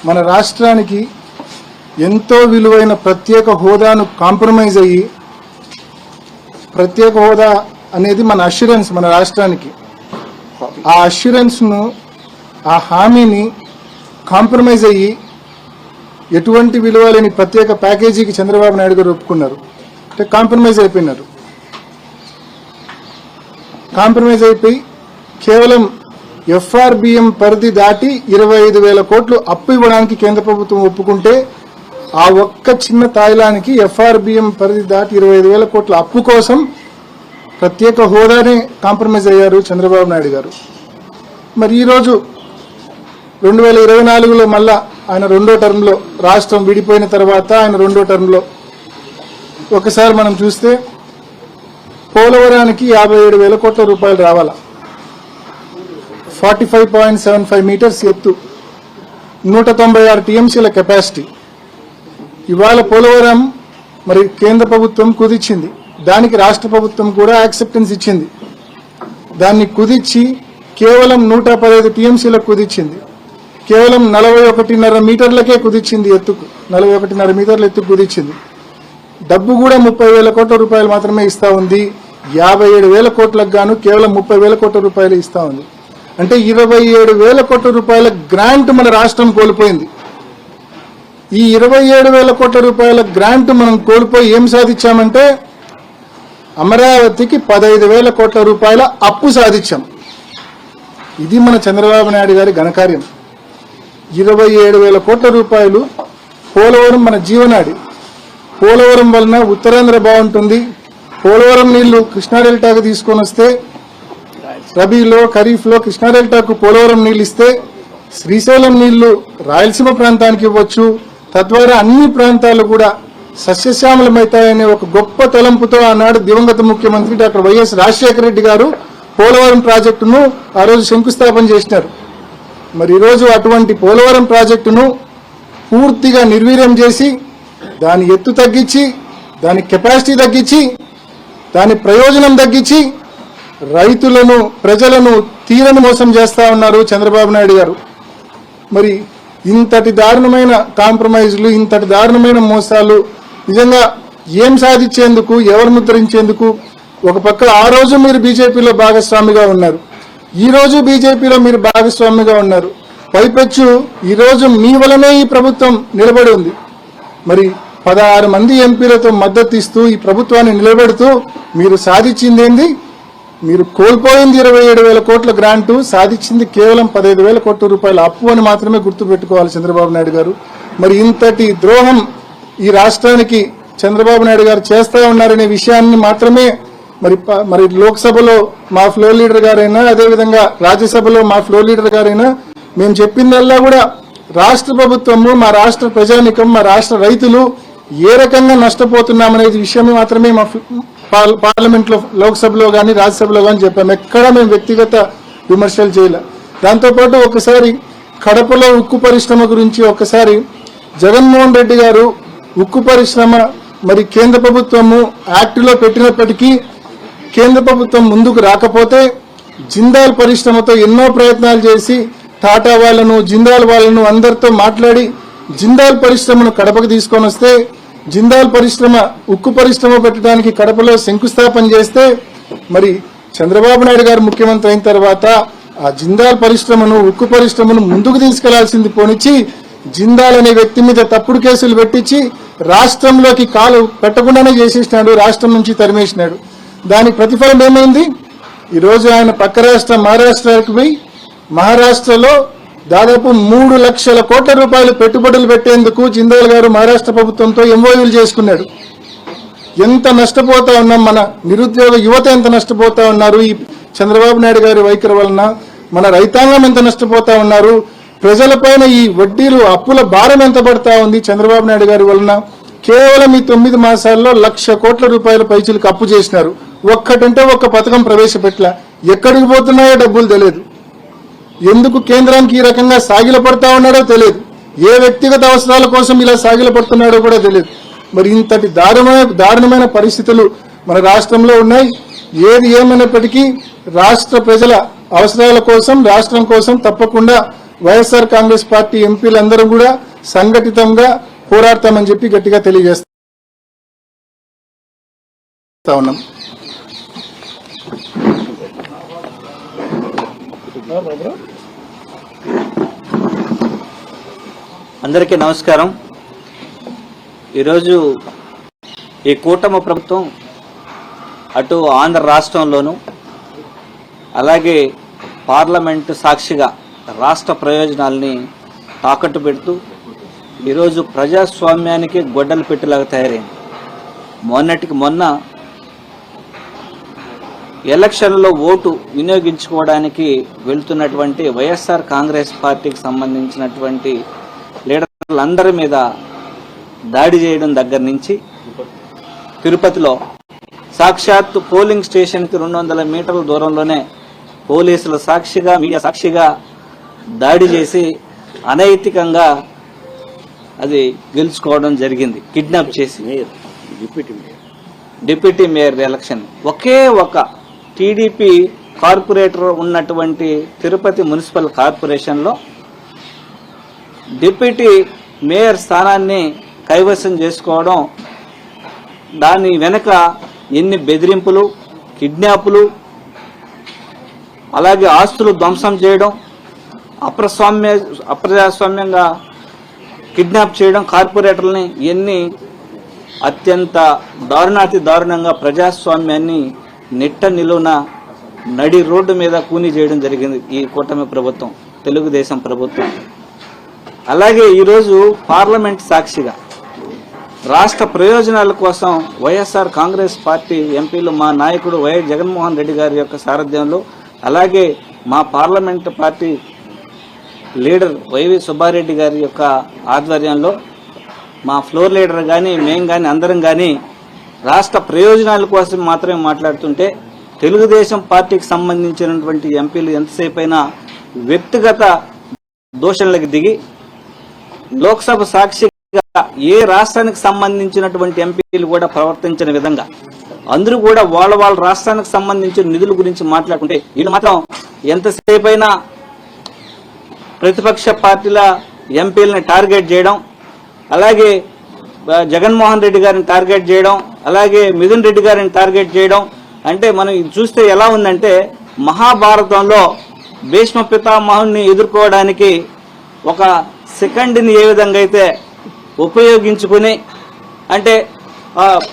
మన రాష్ట్రానికి ఎంతో విలువైన ప్రత్యేక హోదాను కాంప్రమైజ్ అయ్యి, ప్రత్యేక హోదా అనేది మన అష్యూరెన్స్, మన రాష్ట్రానికి ఆ అష్యూరెన్స్ను, ఆ హామీని కాంప్రమైజ్ అయ్యి ఎటువంటి విలువ లేని ప్రత్యేక ప్యాకేజీకి చంద్రబాబు నాయుడు గారు ఒప్పుకున్నారు. అంటే కాంప్రమైజ్ అయిపోయినారు. కాంప్రమైజ్ అయిపోయి కేవలం ఎఫ్ఆర్బిఎం పరిధి దాటి 25,000 కోట్లు అప్పు ఇవ్వడానికి కేంద్ర ప్రభుత్వం ఒప్పుకుంటే, ఆ ఒక్క చిన్న తాయిలానికి ఎఫ్ఆర్బిఎం పరిధి దాటి 25,000 కోట్ల అప్పు కోసం ప్రత్యేక హోదానే కాంప్రమైజ్ అయ్యారు చంద్రబాబు నాయుడు గారు. మరి ఈరోజు 2024లో మళ్ళా ఆయన రెండో టర్మ్లో, రాష్ట్రం విడిపోయిన తర్వాత ఆయన రెండో టర్మ్లో ఒకసారి మనం చూస్తే పోలవరానికి 57,000 కోట్ల రూపాయలు రావాలా. 45.75 మీటర్స్ ఎత్తు, 196 టీఎంసీల కెపాసిటీ. ఇవాళ పోలవరం మరి కేంద్ర ప్రభుత్వం కుదిచ్చింది, దానికి రాష్ట్ర ప్రభుత్వం కూడా యాక్సెప్టెన్స్ ఇచ్చింది. దాన్ని కుదిచ్చి కేవలం 115 టీఎంసీలకు కుదిచ్చింది. కేవలం 41.5 మీటర్లకే కుదిచ్చింది, ఎత్తుకు 41.5 మీటర్ల ఎత్తుకు కుదిచ్చింది. డబ్బు కూడా 30,000 కోట్ల రూపాయలు మాత్రమే ఇస్తా ఉంది. 57,000 కోట్లకు గాను కేవలం 30,000 కోట్ల రూపాయలు ఇస్తా ఉంది. అంటే 27,000 కోట్ల రూపాయల గ్రాంట్ మన రాష్ట్రం కోల్పోయింది. ఈ 27,000 కోట్ల రూపాయల గ్రాంట్ మనం కోల్పోయి ఏం సాధించామంటే, అమరావతికి 15,000 కోట్ల రూపాయల అప్పు సాధించాం. ఇది మన చంద్రబాబు నాయుడు గారి ఘనకార్యం. 27,000 కోట్ల రూపాయలు. పోలవరం మన జీవనాడి. పోలవరం వలన ఉత్తరాంధ్ర బాగుంటుంది. పోలవరం నీళ్లు కృష్ణా డెల్టాకు తీసుకొని వస్తే, రబీలో ఖరీఫ్లో కృష్ణా డెల్టాకు పోలవరం నీళ్ళు ఇస్తే, శ్రీశైలం నీళ్లు రాయలసీమ ప్రాంతానికి ఇవ్వచ్చు. తద్వారా అన్ని ప్రాంతాలు కూడా సస్యశ్యామలమవుతాయనే ఒక గొప్ప తలంపుతో ఆనాడు దివంగత ముఖ్యమంత్రి డాక్టర్ వైఎస్ రాజశేఖర రెడ్డి గారు పోలవరం ప్రాజెక్టును ఆ రోజు శంకుస్థాపన చేసినారు. మరి ఈరోజు అటువంటి పోలవరం ప్రాజెక్టును పూర్తిగా నిర్వీర్యం చేసి, దాని ఎత్తు తగ్గించి, దాని కెపాసిటీ తగ్గించి, దాని ప్రయోజనం తగ్గించి రైతులను, ప్రజలను తీరని మోసం చేస్తా ఉన్నారు చంద్రబాబు నాయుడు గారు. మరి ఇంతటి దారుణమైన కాంప్రమైజ్లు, ఇంతటి దారుణమైన మోసాలు నిజంగా ఏం సాధించేందుకు, ఎవరు ముద్రించేందుకు? ఒక పక్క ఆ రోజు మీరు బీజేపీలో భాగస్వామిగా ఉన్నారు, ఈ రోజు బీజేపీలో మీరు భాగస్వామిగా ఉన్నారు. పైపెచ్చు ఈరోజు మీ వలనే ఈ ప్రభుత్వం నిలబడి ఉంది. మరి 16 మంది ఎంపీలతో మద్దతు ఇస్తూ ఈ ప్రభుత్వాన్ని నిలబెడుతూ మీరు సాధించిందేంది? మీరు కోల్పోయింది 27,000 కోట్ల గ్రాంటు, సాధించింది కేవలం 15,000 కోట్ల రూపాయల అప్పు అని మాత్రమే గుర్తుపెట్టుకోవాలి చంద్రబాబు నాయుడు గారు. మరి ఇంతటి ద్రోహం ఈ రాష్ట్రానికి చంద్రబాబు నాయుడు గారు చేస్తా ఉన్నారనే విషయాన్ని మాత్రమే మరి లోక్సభలో మా ఫ్లోర్ లీడర్ గారైనా, అదేవిధంగా రాజ్యసభలో మా ఫ్లోర్ లీడర్ గారైనా మేము చెప్పిందల్లా కూడా రాష్ట్ర ప్రభుత్వము, మా రాష్ట్ర ప్రజానికం, మా రాష్ట్ర రైతులు ఏ రకంగా నష్టపోతున్నామనేది విషయమే మాత్రమే మా పార్లమెంట్ లో, లోక్సభలో కానీ రాజ్యసభలో కానీ చెప్పాము. ఎక్కడా మేము వ్యక్తిగత విమర్శలు చేయలే. దాంతోపాటు ఒకసారి కడపలో ఉక్కు పరిశ్రమ గురించి ఒకసారి జగన్మోహన్ రెడ్డి గారు ఉక్కు పరిశ్రమ మరి కేంద్ర ప్రభుత్వము యాక్టులో పెట్టినప్పటికీ కేంద్ర ప్రభుత్వం ముందుకు రాకపోతే జిందాల్ పరిశ్రమతో ఎన్నో ప్రయత్నాలు చేసి టాటా వాళ్ళను, జిందాల్ వాళ్ళను అందరితో మాట్లాడి జిందాల్ పరిశ్రమను కడపకు తీసుకొని వస్తే జిందాల్ పరిశ్రమ ఉక్కు పరిశ్రమ పెట్టడానికి కడపలో శంకుస్థాపన చేస్తే మరి చంద్రబాబు నాయుడు గారు ముఖ్యమంత్రి అయిన తర్వాత ఆ జిందాల్ పరిశ్రమను ఉక్కు పరిశ్రమను ముందుకు తీసుకెళ్లాల్సింది పోనిచ్చి జిందాల్ అనే వ్యక్తి మీద తప్పుడు కేసులు పెట్టించి రాష్ట్రంలోకి కాలు పెట్టకుండానే చేసేసినాడు, రాష్ట్రం నుంచి తరిమేసినాడు. దానికి ప్రతిఫలం ఏమైంది? ఈరోజు ఆయన పక్క రాష్ట్రం మహారాష్ట్రకి పోయి మహారాష్ట్రలో దాదాపు 3 లక్షల కోట్ల రూపాయలు పెట్టుబడులు పెట్టేందుకు జిందాల్ గారు మహారాష్ట్ర ప్రభుత్వంతో ఎంఓయూలు చేసుకున్నాడు. ఎంత నష్టపోతా ఉన్నాం, మన నిరుద్యోగ యువత ఎంత నష్టపోతా ఉన్నారు ఈ చంద్రబాబు నాయుడు గారి వైఖరి వలన, మన రైతాంగం ఎంత నష్టపోతా ఉన్నారు, ప్రజలపైన ఈ వడ్డీలు అప్పుల భారం ఎంత పడతా ఉంది చంద్రబాబు నాయుడు గారి వలన. కేవలం ఈ 9 మాసాల్లో 1,00,000 కోట్ల రూపాయల పైచీలకు అప్పు చేసినారు. ఒక్కటంటే ఒక్క పథకం ప్రవేశపెట్టలా. ఎక్కడికి పోతున్నాయో డబ్బులు తెలియదు. ఎందుకు కేంద్రానికి ఈ రకంగా సాగిల పడతా ఉన్నాడో తెలియదు. ఏ వ్యక్తిగత అవసరాల కోసం ఇలా సాగిల పడుతున్నాడో కూడా తెలియదు. మరి ఇంతటి దారుణమైన పరిస్థితులు మన రాష్ట్రంలో ఉన్నాయి. ఏది ఏమైనప్పటికీ రాష్ట్ర ప్రజల అవసరాల కోసం, రాష్ట్రం కోసం తప్పకుండా వైఎస్ఆర్ కాంగ్రెస్ పార్టీ ఎంపీలందరూ కూడా సంఘటితంగా పోరాడతామని చెప్పి గట్టిగా తెలియజేస్తా ఉన్నాం. అందరికీ నమస్కారం. ఈరోజు ఈ కూటమి ప్రభుత్వం అటు ఆంధ్ర రాష్ట్రంలోనూ అలాగే పార్లమెంటు సాక్షిగా రాష్ట్ర ప్రయోజనాల్ని తాకట్టు పెడుతూ ఈరోజు ప్రజాస్వామ్యానికి గొడ్డలు పెట్టేలాగా తయారైంది. మొన్నటికి మొన్న ఎలక్షన్లో ఓటు వినియోగించుకోవడానికి వెళ్తున్నటువంటి వైఎస్ఆర్ కాంగ్రెస్ పార్టీకి సంబంధించినటువంటి లీడర్లందరి మీద దాడి చేయడం దగ్గర నుంచి తిరుపతిలో సాక్షాత్తు పోలింగ్ స్టేషన్కి 200 మీటర్ల దూరంలోనే పోలీసుల సాక్షిగా, మీడియా సాక్షిగా దాడి చేసి అనైతికంగా అది గెలుచుకోవడం జరిగింది. కిడ్నాప్ చేసి డిప్యూటీ మేయర్ ఎలక్షన్ ఒకే ఒక టీడీపీ కార్పొరేటర్ ఉన్నటువంటి తిరుపతి మున్సిపల్ కార్పొరేషన్లో డిప్యూటీ మేయర్ స్థానాన్ని కైవసం చేసుకోవడం, దాని వెనుక ఎన్ని బెదిరింపులు, కిడ్నాపులు, అలాగే ఆస్తులు ధ్వంసం చేయడం, అప్రజాస్వామ్యంగా కిడ్నాప్ చేయడం, కార్పొరేటర్లని ఎన్ని అత్యంత దారుణాతి దారుణంగా ప్రజాస్వామ్యాన్ని నిట్ట నిలువున నడి రోడ్డు మీద కూని చేయడం జరిగింది ఈ కూటమి ప్రభుత్వం, తెలుగుదేశం ప్రభుత్వం. అలాగే ఈరోజు పార్లమెంట్ సాక్షిగా రాష్ట్ర ప్రయోజనాల కోసం వైఎస్ఆర్ కాంగ్రెస్ పార్టీ ఎంపీలు, మా నాయకుడు వైఎస్ జగన్మోహన్ రెడ్డి గారి యొక్క సారథ్యంలో, అలాగే మా parliament party leader YV Subbareddy గారి యొక్క ఆధ్వర్యంలో మా ఫ్లోర్ లీడర్ కానీ మేం కానీ అందరం కానీ రాష్ట్ర ప్రయోజనాల కోసం మాత్రమే మాట్లాడుతుంటే, తెలుగుదేశం పార్టీకి సంబంధించినటువంటి ఎంపీలు ఎంతసేపు అయినా వ్యక్తిగత దూషణలకు దిగి లోక్సభ సాక్షిగా ఏ రాష్ట్రానికి సంబంధించినటువంటి ఎంపీలు కూడా ప్రవర్తించిన విధంగా అందరూ కూడా వాళ్ళ రాష్ట్రానికి సంబంధించిన నిధుల గురించి మాట్లాడుకుంటే, వీళ్ళు మాత్రం ఎంతసేపు అయినా ప్రతిపక్ష పార్టీల ఎంపీలని టార్గెట్ చేయడం, అలాగే జగన్మోహన్ రెడ్డి గారిని టార్గెట్ చేయడం, అలాగే మిథున్ రెడ్డి గారిని టార్గెట్ చేయడం. అంటే మనం చూస్తే ఎలా ఉందంటే, మహాభారతంలో భీష్మ పితామహుని ఎదుర్కోవడానికి ఒక సెకండ్ని ఏ విధంగా అయితే ఉపయోగించుకుని, అంటే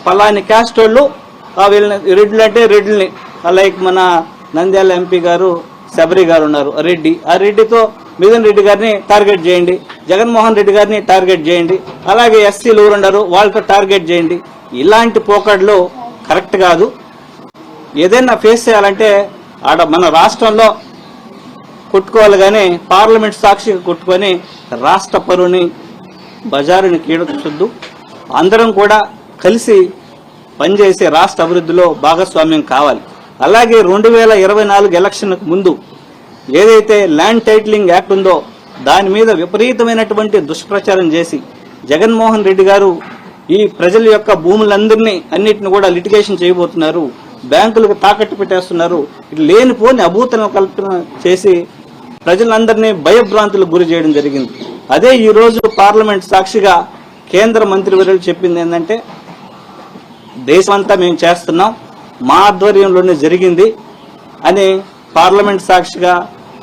పలాని క్యాస్ట్ వాళ్ళు వీళ్ళని రెడ్లు అంటే రెడ్లని, లైక్ మన నంద్యాల ఎంపీ గారు శబరి గారు ఉన్నారు రెడ్డి, ఆ రెడ్డితో మిథున్ రెడ్డి గారిని టార్గెట్ చేయండి, జగన్మోహన్ రెడ్డి గారిని టార్గెట్ చేయండి, అలాగే ఎస్సీలు ఎవరున్నారు వాళ్ళతో టార్గెట్ చేయండి. ఇలాంటి పోకడ్లు కరెక్ట్ కాదు. ఏదైనా ఫేస్ చేయాలంటే ఆడ మన రాష్ట్రంలో కొట్టుకోవాలి, కానీ పార్లమెంట్ సాక్షిగా కొట్టుకొని రాష్ట్ర పరువుని బజారుని కీడొద్దు. అందరం కూడా కలిసి పనిచేసే రాష్ట్ర అభివృద్ధిలో భాగస్వామ్యం కావాలి. అలాగే 2024 ఎలక్షన్కు ముందు ఏదైతే ల్యాండ్ టైటిలింగ్ యాక్ట్ ఉందో దాని మీద విపరీతమైనటువంటి దుష్ప్రచారం చేసి జగన్మోహన్ రెడ్డి గారు ఈ ప్రజల యొక్క భూములందరినీ అన్నిటిని కూడా లిటిగేషన్ చేయబోతున్నారు, బ్యాంకులకు తాకట్టు పెట్టేస్తున్నారు, లేనిపోని అభూతన కల్పన చేసి ప్రజలందరినీ భయభ్రాంతులకు గురి చేయడం జరిగింది. అదే ఈరోజు పార్లమెంట్ సాక్షిగా కేంద్ర మంత్రివర్యులు చెప్పింది ఏంటంటే దేశమంతా మేము చేస్తున్నాం, మా ఆధ్వర్యంలోనే జరిగింది అని పార్లమెంట్ సాక్షిగా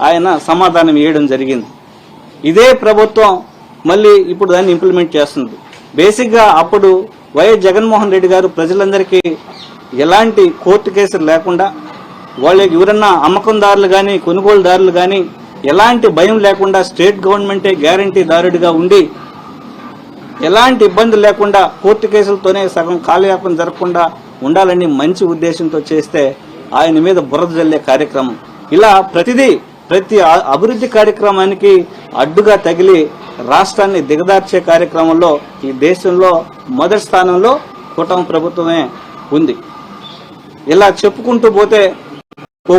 ఆయన సమాధానం ఇవ్వడం జరిగింది. ఇదే ప్రభుత్వం మళ్ళీ ఇప్పుడు దాన్ని ఇంప్లిమెంట్ చేస్తుంది. బేసిక్గా అప్పుడు వైఎస్ జగన్మోహన్ రెడ్డి గారు ప్రజలందరికీ ఎలాంటి కోర్టు కేసులు లేకుండా, వాళ్ళకి ఎవరన్నా అమ్మకందారులు కానీ కొనుగోలుదారులు కానీ ఎలాంటి భయం లేకుండా స్టేట్ గవర్నమెంటే గ్యారంటీదారుడిగా ఉండి ఎలాంటి ఇబ్బందులు లేకుండా కోర్టు కేసులతోనే సగం కాలయాపన జరగకుండా ఉండాలని మంచి ఉద్దేశంతో చేస్తే ఆయన మీద బురద జల్లే కార్యక్రమం, ఇలా ప్రతి అభివృద్ధి కార్యక్రమానికి అడ్డుగా తగిలి రాష్ట్రాన్ని దిగదార్చే కార్యక్రమంలో ఈ దేశంలో మొదటి స్థానంలో కూటమి ప్రభుత్వమే ఉంది. ఇలా చెప్పుకుంటూ పోతే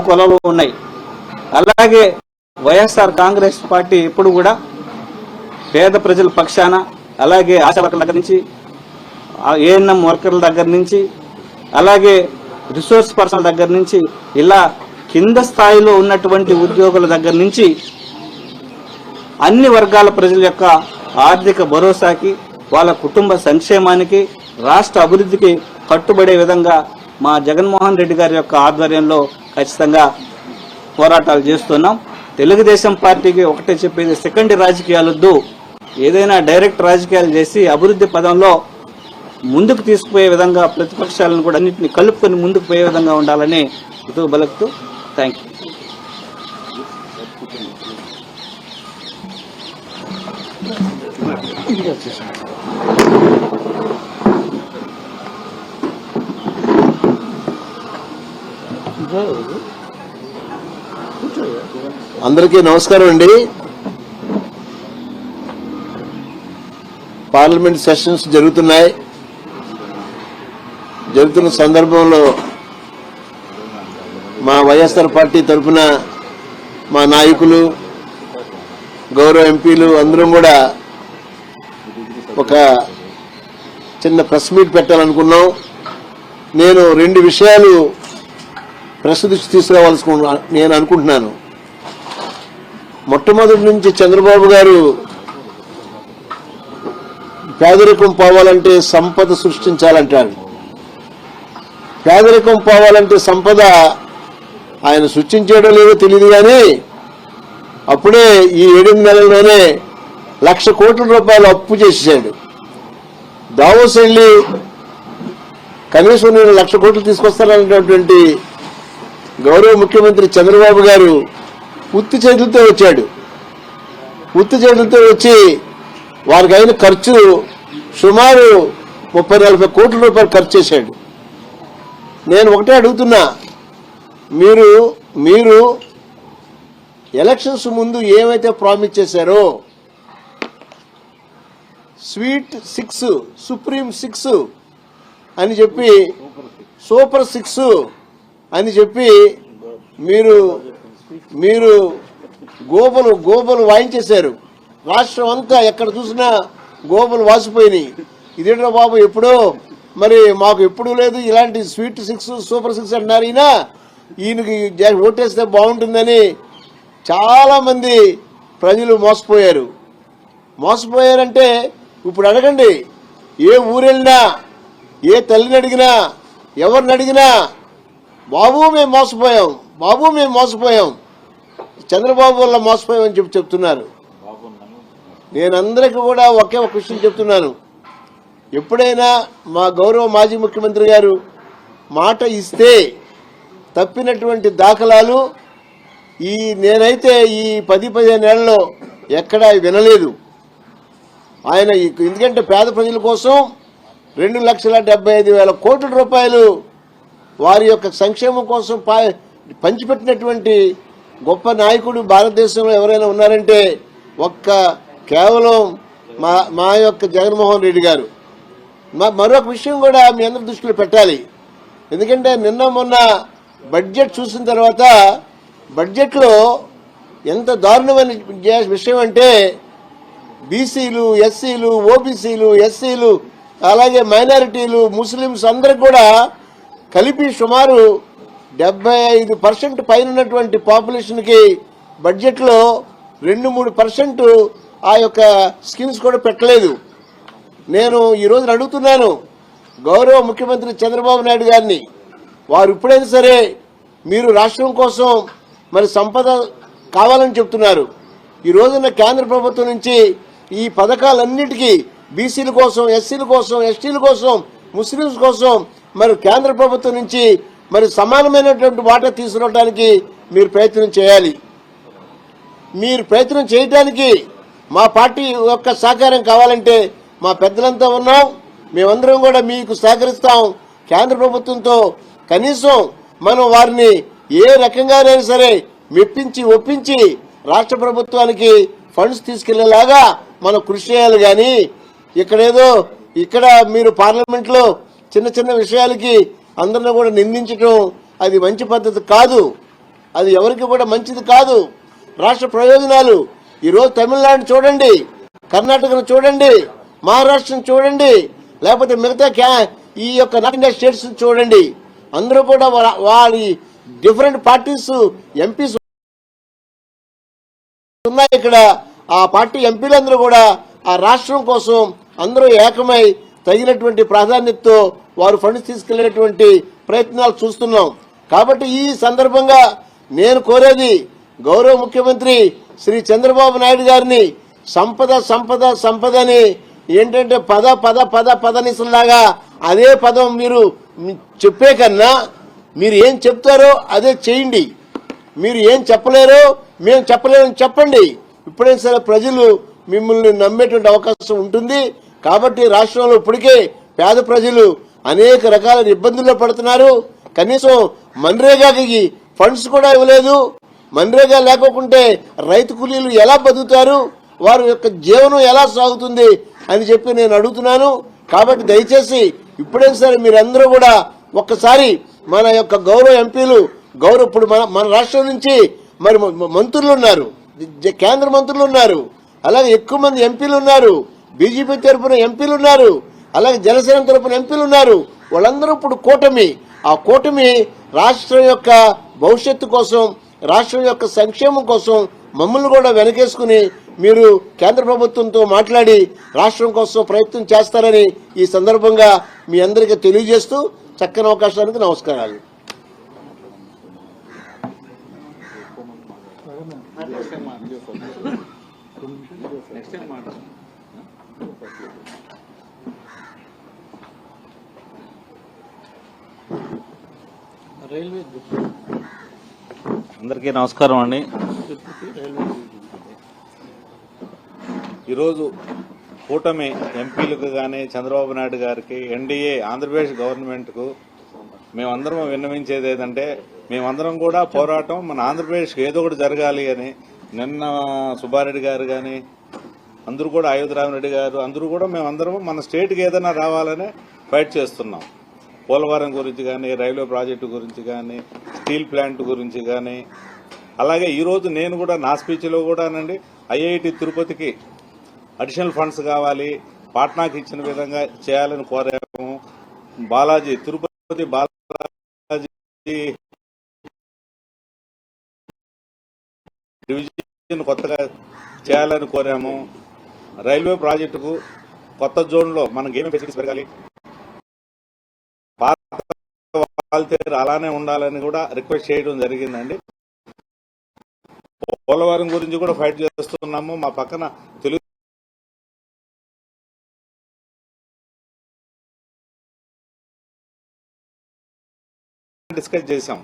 కొలలు ఉన్నాయి. అలాగే వైఎస్ఆర్ కాంగ్రెస్ పార్టీ ఎప్పుడు కూడా పేద ప్రజల పక్షాన, అలాగే ఆశా వర్కర్ల దగ్గర నుంచి, ఏఎన్ఎం వర్కర్ల దగ్గర నుంచి, అలాగే రిసోర్స్ పర్సనల్ దగ్గర నుంచి, ఇలా కింద స్థాయిలో ఉన్నటువంటి ఉద్యోగుల దగ్గర నుంచి అన్ని వర్గాల ప్రజల యొక్క ఆర్థిక భరోసాకి, వాళ్ళ కుటుంబ సంక్షేమానికి, రాష్ట్ర అభివృద్ధికి కట్టుబడే విధంగా మా జగన్మోహన్ రెడ్డి గారి యొక్క ఆధ్వర్యంలో ఖచ్చితంగా పోరాటాలు చేస్తున్నాం. తెలుగుదేశం పార్టీకి ఒకటే చెప్పేది, సెకండరీ రాజకీయాలొద్దు, ఏదైనా డైరెక్ట్ రాజకీయాలు చేసి అభివృద్ధి పదంలో ముందుకు తీసుకుపోయే విధంగా ప్రతిపక్షాలను కూడా అన్నింటినీ కలుపుకొని ముందుకు పోయే విధంగా ఉండాలని ఇతూ బలక్తూ థ్యాంక్ యూ. అందరికీ నమస్కారం అండి. పార్లమెంట్ సెషన్స్ జరుగుతున్న సందర్భంలో మా వైఎస్ఆర్ పార్టీ తరఫున మా నాయకులు, గౌరవ ఎంపీలు అందరం కూడా ఒక చిన్న ప్రెస్ మీట్ పెట్టాలనుకున్నాం. నేను 2 విషయాలు ప్రెస్ దృష్టి తీసుకురావాల్సి నేను అనుకుంటున్నాను. మొట్టమొదటి నుంచి చంద్రబాబు గారు పేదరికం పోవాలంటే సంపద సృష్టించాలంటాడు. పేదరికం పోవాలంటే సంపద ఆయన సృష్టించేయడం లేదో తెలియదు, కానీ అప్పుడే ఈ 7 నెలల్లోనే 1,00,000 కోట్ల రూపాయలు అప్పు చేసేసాడు. దావోస్ వెళ్ళి కనీసం నేను 1,00,000 కోట్లు తీసుకొస్తాననేటువంటి గౌరవ ముఖ్యమంత్రి చంద్రబాబు గారు ఉత్తి చేతులతో వచ్చాడు. ఉత్తి చేతులతో వచ్చి వారికి అయిన ఖర్చు సుమారు 30-40 కోట్ల రూపాయలు ఖర్చు చేశాడు. నేను ఒకటే అడుగుతున్నా, మీరు ఎలక్షన్స్ ముందు ఏమైతే ప్రామిస్ చేశారో, స్వీట్ 6, సుప్రీం 6 అని చెప్పి, సూపర్ 6 అని చెప్పి మీరు గోబలు వాయించేశారు. రాష్ట్రం అంతా ఎక్కడ చూసినా గోబలు వాసిపోయినాయి. ఇదేంటో బాబు, ఎప్పుడో మరి మాకు ఎప్పుడూ లేదు ఇలాంటి స్వీట్ 6, సూపర్ 6 అంటున్నారు. ఈయనకి ఓటేస్తే బాగుంటుందని చాలా మంది ప్రజలు మోసపోయారంటే ఇప్పుడు అడగండి, ఏ ఊరెళ్ళినా, ఏ తల్లిని అడిగినా, ఎవరిని అడిగినా బాబు మేము మోసపోయాం, చంద్రబాబు వల్ల మోసపోయామని చెప్తున్నారు. నేను అందరికీ కూడా ఒకే ఒక విషయం చెప్తున్నాను, ఎప్పుడైనా మా గౌరవ మాజీ ముఖ్యమంత్రి గారు మాట ఇస్తే తప్పినటువంటి దాఖలాలు నేనైతే ఈ 10-15 ఏళ్లలో ఎక్కడా వినలేదు. ఆయన ఎందుకంటే పేద ప్రజల కోసం 2,75,000 కోట్ల రూపాయలు వారి యొక్క సంక్షేమం కోసం పంచిపెట్టినటువంటి గొప్ప నాయకుడు భారతదేశంలో ఎవరైనా ఉన్నారంటే కేవలం మా యొక్క జగన్మోహన్ రెడ్డి గారు. మరొక విషయం కూడా మీ అందరి దృష్టిలో పెట్టాలి. ఎందుకంటే మొన్న బడ్జెట్ చూసిన తర్వాత బడ్జెట్లో ఎంత దారుణమైన విషయం అంటే బీసీలు, ఎస్సీలు, ఓబీసీలు, ఎస్సీలు, అలాగే మైనారిటీలు, ముస్లిమ్స్ అందరికి కూడా కలిపి సుమారు 75% పైన ఉన్నటువంటి పాపులేషన్కి బడ్జెట్లో 2-3% ఆ యొక్క స్కీమ్స్ కూడా పెట్టలేదు. నేను ఈ రోజున అడుగుతున్నాను గౌరవ ముఖ్యమంత్రి చంద్రబాబు నాయుడు గారిని, వారు ఇప్పుడైనా సరే మీరు రాష్ట్రం కోసం మరి సంపద కావాలని చెప్తున్నారు. ఈ రోజున కేంద్ర ప్రభుత్వం నుంచి ఈ పథకాలన్నిటికీ బీసీల కోసం, ఎస్సీల కోసం, ఎస్టీల కోసం, ముస్లింస్ కోసం మరి కేంద్ర ప్రభుత్వం నుంచి మరి సమానమైనటువంటి వాటా తీసుకురావడానికి మీరు ప్రయత్నం చేయాలి. మీరు ప్రయత్నం చేయడానికి మా పార్టీ యొక్క సహకారం కావాలంటే మా పెద్దలంతా ఉన్నాం, మేమందరం కూడా మీకు సహకరిస్తాం. కేంద్ర ప్రభుత్వంతో కనీసం మనం వారిని ఏ రకంగానైనా సరే మెప్పించి ఒప్పించి రాష్ట్ర ప్రభుత్వానికి ఫండ్స్ తీసుకెళ్లేలాగా మనం కృషి చేయాలి. కానీ ఇక్కడ మీరు పార్లమెంట్లో చిన్న చిన్న విషయాలకి అందరిని కూడా నిందించడం అది మంచి పద్ధతి కాదు. అది ఎవరికి కూడా మంచిది కాదు. రాష్ట్ర ప్రయోజనాలు ఈరోజు తమిళనాడు చూడండి, కర్ణాటకను చూడండి, మహారాష్ట్రను చూడండి, లేకపోతే మిగతా ఈ యొక్క నార్త్ ఇండియా స్టేట్స్ చూడండి. అందరూ కూడా వారి డిఫరెంట్ పార్టీస్ ఎంపీస్ ఉన్నాయి. ఇక్కడ ఆ పార్టీ ఎంపీలందరూ కూడా ఆ రాష్ట్రం కోసం అందరూ ఏకమై తగినటువంటి ప్రాధాన్యతతో వారు ఫండ్స్ తీసుకెళ్లేటువంటి ప్రయత్నాలు చూస్తున్నాం. కాబట్టి ఈ సందర్భంగా నేను కోరేది గౌరవ ముఖ్యమంత్రి శ్రీ చంద్రబాబు నాయుడు గారిని సంపద సంపద సంపదని ఏంటంటే పదనిసలాగా అదే పదం మీరు చెప్పే కన్నా మీరు ఏం చెప్తారో అదే చేయండి. మీరు ఏం చెప్పలేరో మేము చెప్పలేమని చెప్పండి. ఇప్పుడైనా సరే ప్రజలు మిమ్మల్ని నమ్మేటువంటి అవకాశం ఉంటుంది. కాబట్టి రాష్ట్రంలో ఇప్పటికే పేద ప్రజలు అనేక రకాల ఇబ్బందుల్లో పడుతున్నారు. కనీసం మన్రేగాకి ఫండ్స్ కూడా ఇవ్వలేదు. మన్రేగా లేకుంటే రైతు కూలీలు ఎలా బతుకుతారు, వారి యొక్క జీవనం ఎలా సాగుతుంది అని చెప్పి నేను అడుగుతున్నాను. కాబట్టి దయచేసి ఇప్పుడైనా సరే మీరందరూ కూడా ఒక్కసారి మన యొక్క గౌరవ ఎంపీలు ఇప్పుడు మన రాష్ట్రం నుంచి మరి మంత్రులు ఉన్నారు, కేంద్ర మంత్రులు ఉన్నారు, అలాగే ఎక్కువ మంది ఎంపీలు ఉన్నారు, బీజేపీ తరఫున ఎంపీలు ఉన్నారు, అలాగే జనసేన తరఫున ఎంపీలు ఉన్నారు. వాళ్ళందరూ ఇప్పుడు కూటమి, ఆ కూటమి రాష్ట్రం యొక్క భవిష్యత్తు కోసం, రాష్ట్రం యొక్క సంక్షేమం కోసం మమ్మల్ని కూడా వెనకేసుకుని మీరు కేంద్ర ప్రభుత్వంతో మాట్లాడి రాష్ట్రం కోసం ప్రయత్నం చేస్తారని ఈ సందర్భంగా మీ అందరికీ తెలియజేస్తూ చక్కని అవకాశానికి నమస్కారాలు. అందరికీ నమస్కారం అండి. ఈరోజు కూటమి ఎంపీలకు కానీ చంద్రబాబు నాయుడు గారికి, ఎన్డీఏ ఆంధ్రప్రదేశ్ గవర్నమెంట్కు మేమందరం విన్నవించేది ఏంటంటే, మేమందరం కూడా పోరాటం మన ఆంధ్రప్రదేశ్కి ఏదో ఒకటి జరగాలి అని. నిన్న సుబ్బారెడ్డి గారు కానీ అందరూ కూడా, అయోధ్యరామరెడ్డి గారు అందరూ కూడా మేమందరం మన స్టేట్కి ఏదైనా రావాలని ఫైట్ చేస్తున్నాం. పోలవరం గురించి కానీ, రైల్వే ప్రాజెక్టు గురించి కానీ, స్టీల్ ప్లాంట్ గురించి కానీ. అలాగే ఈరోజు నేను కూడా నా స్పీచ్లో కూడానండి ఐఐటి తిరుపతికి అడిషనల్ ఫండ్స్ కావాలి, పాట్నాకి ఇచ్చిన విధంగా చేయాలని కోరాము. తిరుపతి బాలాజీ డివిజన్ కొత్తగా చేయాలని కోరాము. రైల్వే ప్రాజెక్టుకు కొత్త జోన్లో మనకి ఏమేమి ఫెసిలిటీస్ పెరగాలి, పాత అలానే ఉండాలని కూడా రిక్వెస్ట్ చేయడం జరిగిందండి. పోలవరం గురించి కూడా ఫైట్ చేస్తున్నాము. మా పక్కన తెలుగు డిస్కస్ చేశాం.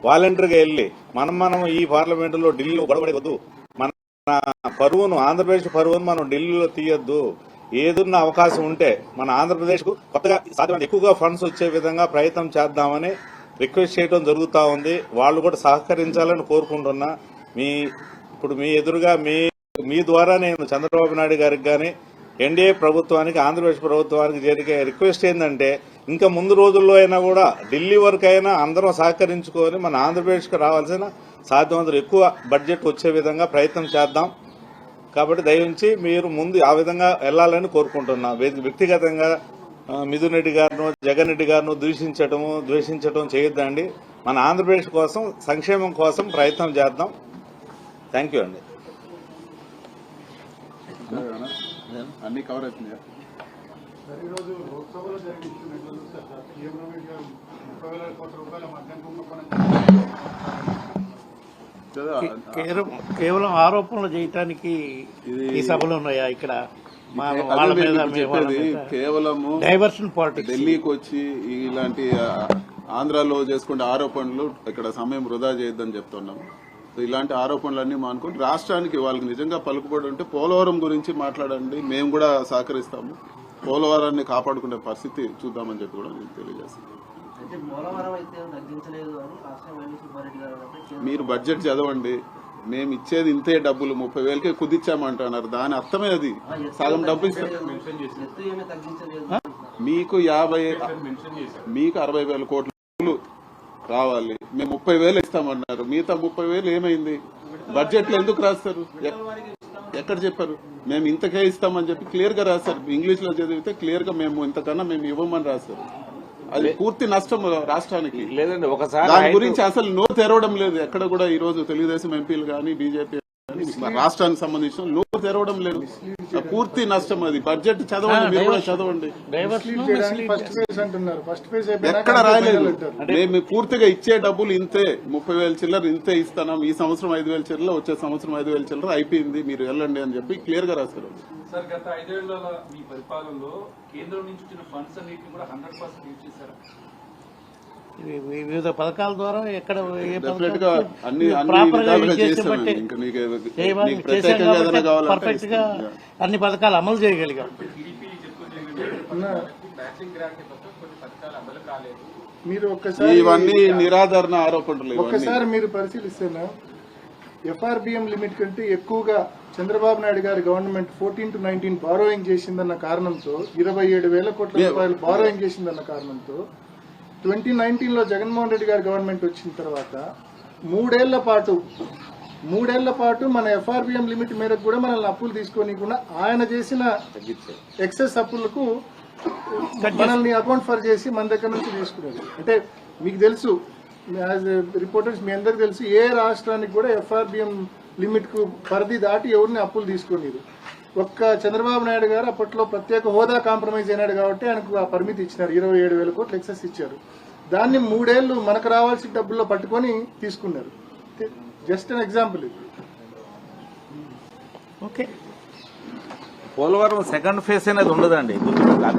వాలంటీర్గా వెళ్ళి మనం ఈ పార్లమెంటులో ఢిల్లీలో గొడవడవద్దు, మన పరువును, ఆంధ్రప్రదేశ్ పరువును మనం ఢిల్లీలో తీయొద్దు. ఏదున్న అవకాశం ఉంటే మన ఆంధ్రప్రదేశ్కు కొత్తగా సాధ్యమైన ఎక్కువగా ఫండ్స్ వచ్చే విధంగా ప్రయత్నం చేద్దామని రిక్వెస్ట్ చేయడం జరుగుతూ ఉంది. వాళ్ళు కూడా సహకరించాలని కోరుకుంటున్నా. ఇప్పుడు మీ ఎదురుగా మీ ద్వారా నేను చంద్రబాబు నాయుడు గారికి కానీ, ఎన్డీఏ ప్రభుత్వానికి, ఆంధ్రప్రదేశ్ ప్రభుత్వానికి జరిగే రిక్వెస్ట్ ఏంటంటే, ఇంకా ముందు రోజుల్లో అయినా కూడా ఢిల్లీ వరకు అయినా అందరం సహకరించుకొని మన ఆంధ్రప్రదేశ్కి రావాల్సిన సాధ్యమంత ఎక్కువ బడ్జెట్ వచ్చే విధంగా ప్రయత్నం చేద్దాం. కాబట్టి దయవుంచి మీరు ముందు ఆ విధంగా వెళ్లాలని కోరుకుంటున్నా. వ్యక్తిగతంగా మిథున్ రెడ్డి గారిను, జగన్ రెడ్డి గారిను ద్వేషించడం చేయొద్దండి. మన ఆంధ్రప్రదేశ్ కోసం, సంక్షేమం కోసం ప్రయత్నం చేద్దాం. థ్యాంక్ యూ అండి. అన్ని కవర్ అవుతున్నాయా? ఈరోజు లోక్సభలో జరిగినట్టు గారు 30,000 కోట్ల రూపాయల మద్యం కుంభకోణం కేవలం ఆరోపణలు చేయటానికి ఈ సభలు ఉన్నాయా ఇక్కడ? కేవలము డైవర్షన్ పాలిటిక్స్. ఢిల్లీకి వచ్చి ఇలాంటి ఆంధ్రాలో చేసుకునే ఆరోపణలు ఇక్కడ సమయం వృధా చేయొద్దని చెప్తున్నాం. సో ఇలాంటి ఆరోపణలన్నీ మానుకొని రాష్ట్రానికి వాళ్ళకి నిజంగా పలుకుబడి ఉంటే పోలవరం గురించి మాట్లాడండి, మేము కూడా సహకరిస్తాము. పోలవరాన్ని కాపాడుకునే పరిస్థితి చూద్దామని చెప్పి కూడా నేను తెలియజేస్తాను. మీరు బడ్జెట్ చదవండి, మేము ఇచ్చేది ఇంతే డబ్బులు 30,000కే కుదిచ్చామంటున్నారు. దాని అర్థమే అది. సగం డబ్బు ఇస్తాం మీకు 60,000 కోట్లు రావాలి, మేము 30,000 ఇస్తామన్నారు. మిగతా 30,000 ఏమైంది? బడ్జెట్ లో ఎందుకు రాస్తారు? ఎక్కడ చెప్పారు? మేము ఇంతకే ఇస్తామని చెప్పి క్లియర్ గా రాస్తారు. ఇంగ్లీష్ లో చదివితే క్లియర్ గా మేము ఇంతకన్నా మేము ఇవ్వమని రాస్తారు. అది పూర్తి నష్టం రాష్ట్రానికి. లేదండి, ఒకసారి దాని గురించి అసలు నోరు తెరవడం లేదు ఎక్కడ కూడా. ఈ రోజు తెలుగుదేశం ఎంపీలు కానీ బీజేపీ రాష్ట్రానికి సంబంధించిన నోరు తెరవడం లేదు. పూర్తి నష్టం అది. బడ్జెట్ చదవండి, మీరు కూడా చదవండి. ఎక్కడ రాయలేదు. మేము పూర్తిగా ఇచ్చే డబ్బులు ఇంతే, 30,000 చిల్లర ఇంతే ఇస్తాం. ఈ సంవత్సరం 5,000 చిల్లర, వచ్చే సంవత్సరం 5,000 చిల్లర అయిపోయింది, మీరు వెళ్ళండి అని చెప్పి క్లియర్ గా రాస్తారు. సార్, గత 5 ఏళ్ల మీ పరిపాలనలో కేంద్రం నుంచి వచ్చిన ఫండ్స్ అన్నింటినీ కూడా 100% యూజ్ చేశారా? వివిధ పథకాల ద్వారా ఎక్కడ డెఫినెట్ గా అన్ని విధాలుగా చేస్తాం. ఇంకా నీకు ప్రత్యేకంగా ఏదైనా కావాలంటే పర్ఫెక్ట్ గా అన్ని పథకాలు అమలు చేయగలిగాం. మీరు ఒక్కసారి ఇవన్నీ నిరాధారణ ఆరోపణలు. ఒక్కసారి మీరు పరిశీలిస్తేనా FRBM లిమిట్ కంటే ఎక్కువగా చంద్రబాబు నాయుడు గారి గవర్నమెంట్ 14 to 19 బారోయింగ్ చేసిందన్న కారణంతో 27,000 కోట్ల రూపాయలు బారోయింగ్ చేసిందన్న కారణంతో 2019లో జగన్మోహన్ రెడ్డి గారి గవర్నమెంట్ వచ్చిన తర్వాత 3 ఏళ్ల పాటు మన FRBM లిమిట్ మేరకు కూడా మనల్ని అప్పులు తీసుకోనికుండా ఆయన చేసిన ఎక్సెస్ అప్పులకు మనల్ని అకౌంట్ ఫర్ చేసి మన దగ్గర నుంచి తీసుకునేది. అంటే మీకు తెలుసు, యాజ్ రిపోర్టర్స్ మీ అందరికి తెలుసు, ఏ రాష్ట్రానికి కూడా FRBM లిమిట్ కు పరిధి దాటి ఎవరిని అప్పులు తీసుకునేది. ఒక్క చంద్రబాబు నాయుడు గారు అప్పట్లో ప్రత్యేక హోదా కాంప్రమైజ్ అయినాడు కాబట్టి ఆయనకు ఆ పరిమితి ఇచ్చినారు. 27,000 కోట్లు ఎక్సెస్ ఇచ్చారు. దాన్ని 3 ఏళ్లు మనకు రావాల్సిన డబ్బుల్లో పట్టుకొని తీసుకున్నారు. జస్ట్ అన్ ఎగ్జాంపుల్ ఇది. ఓకే, పోలవరం సెకండ్ ఫేజ్ అనేది ఉండదండి.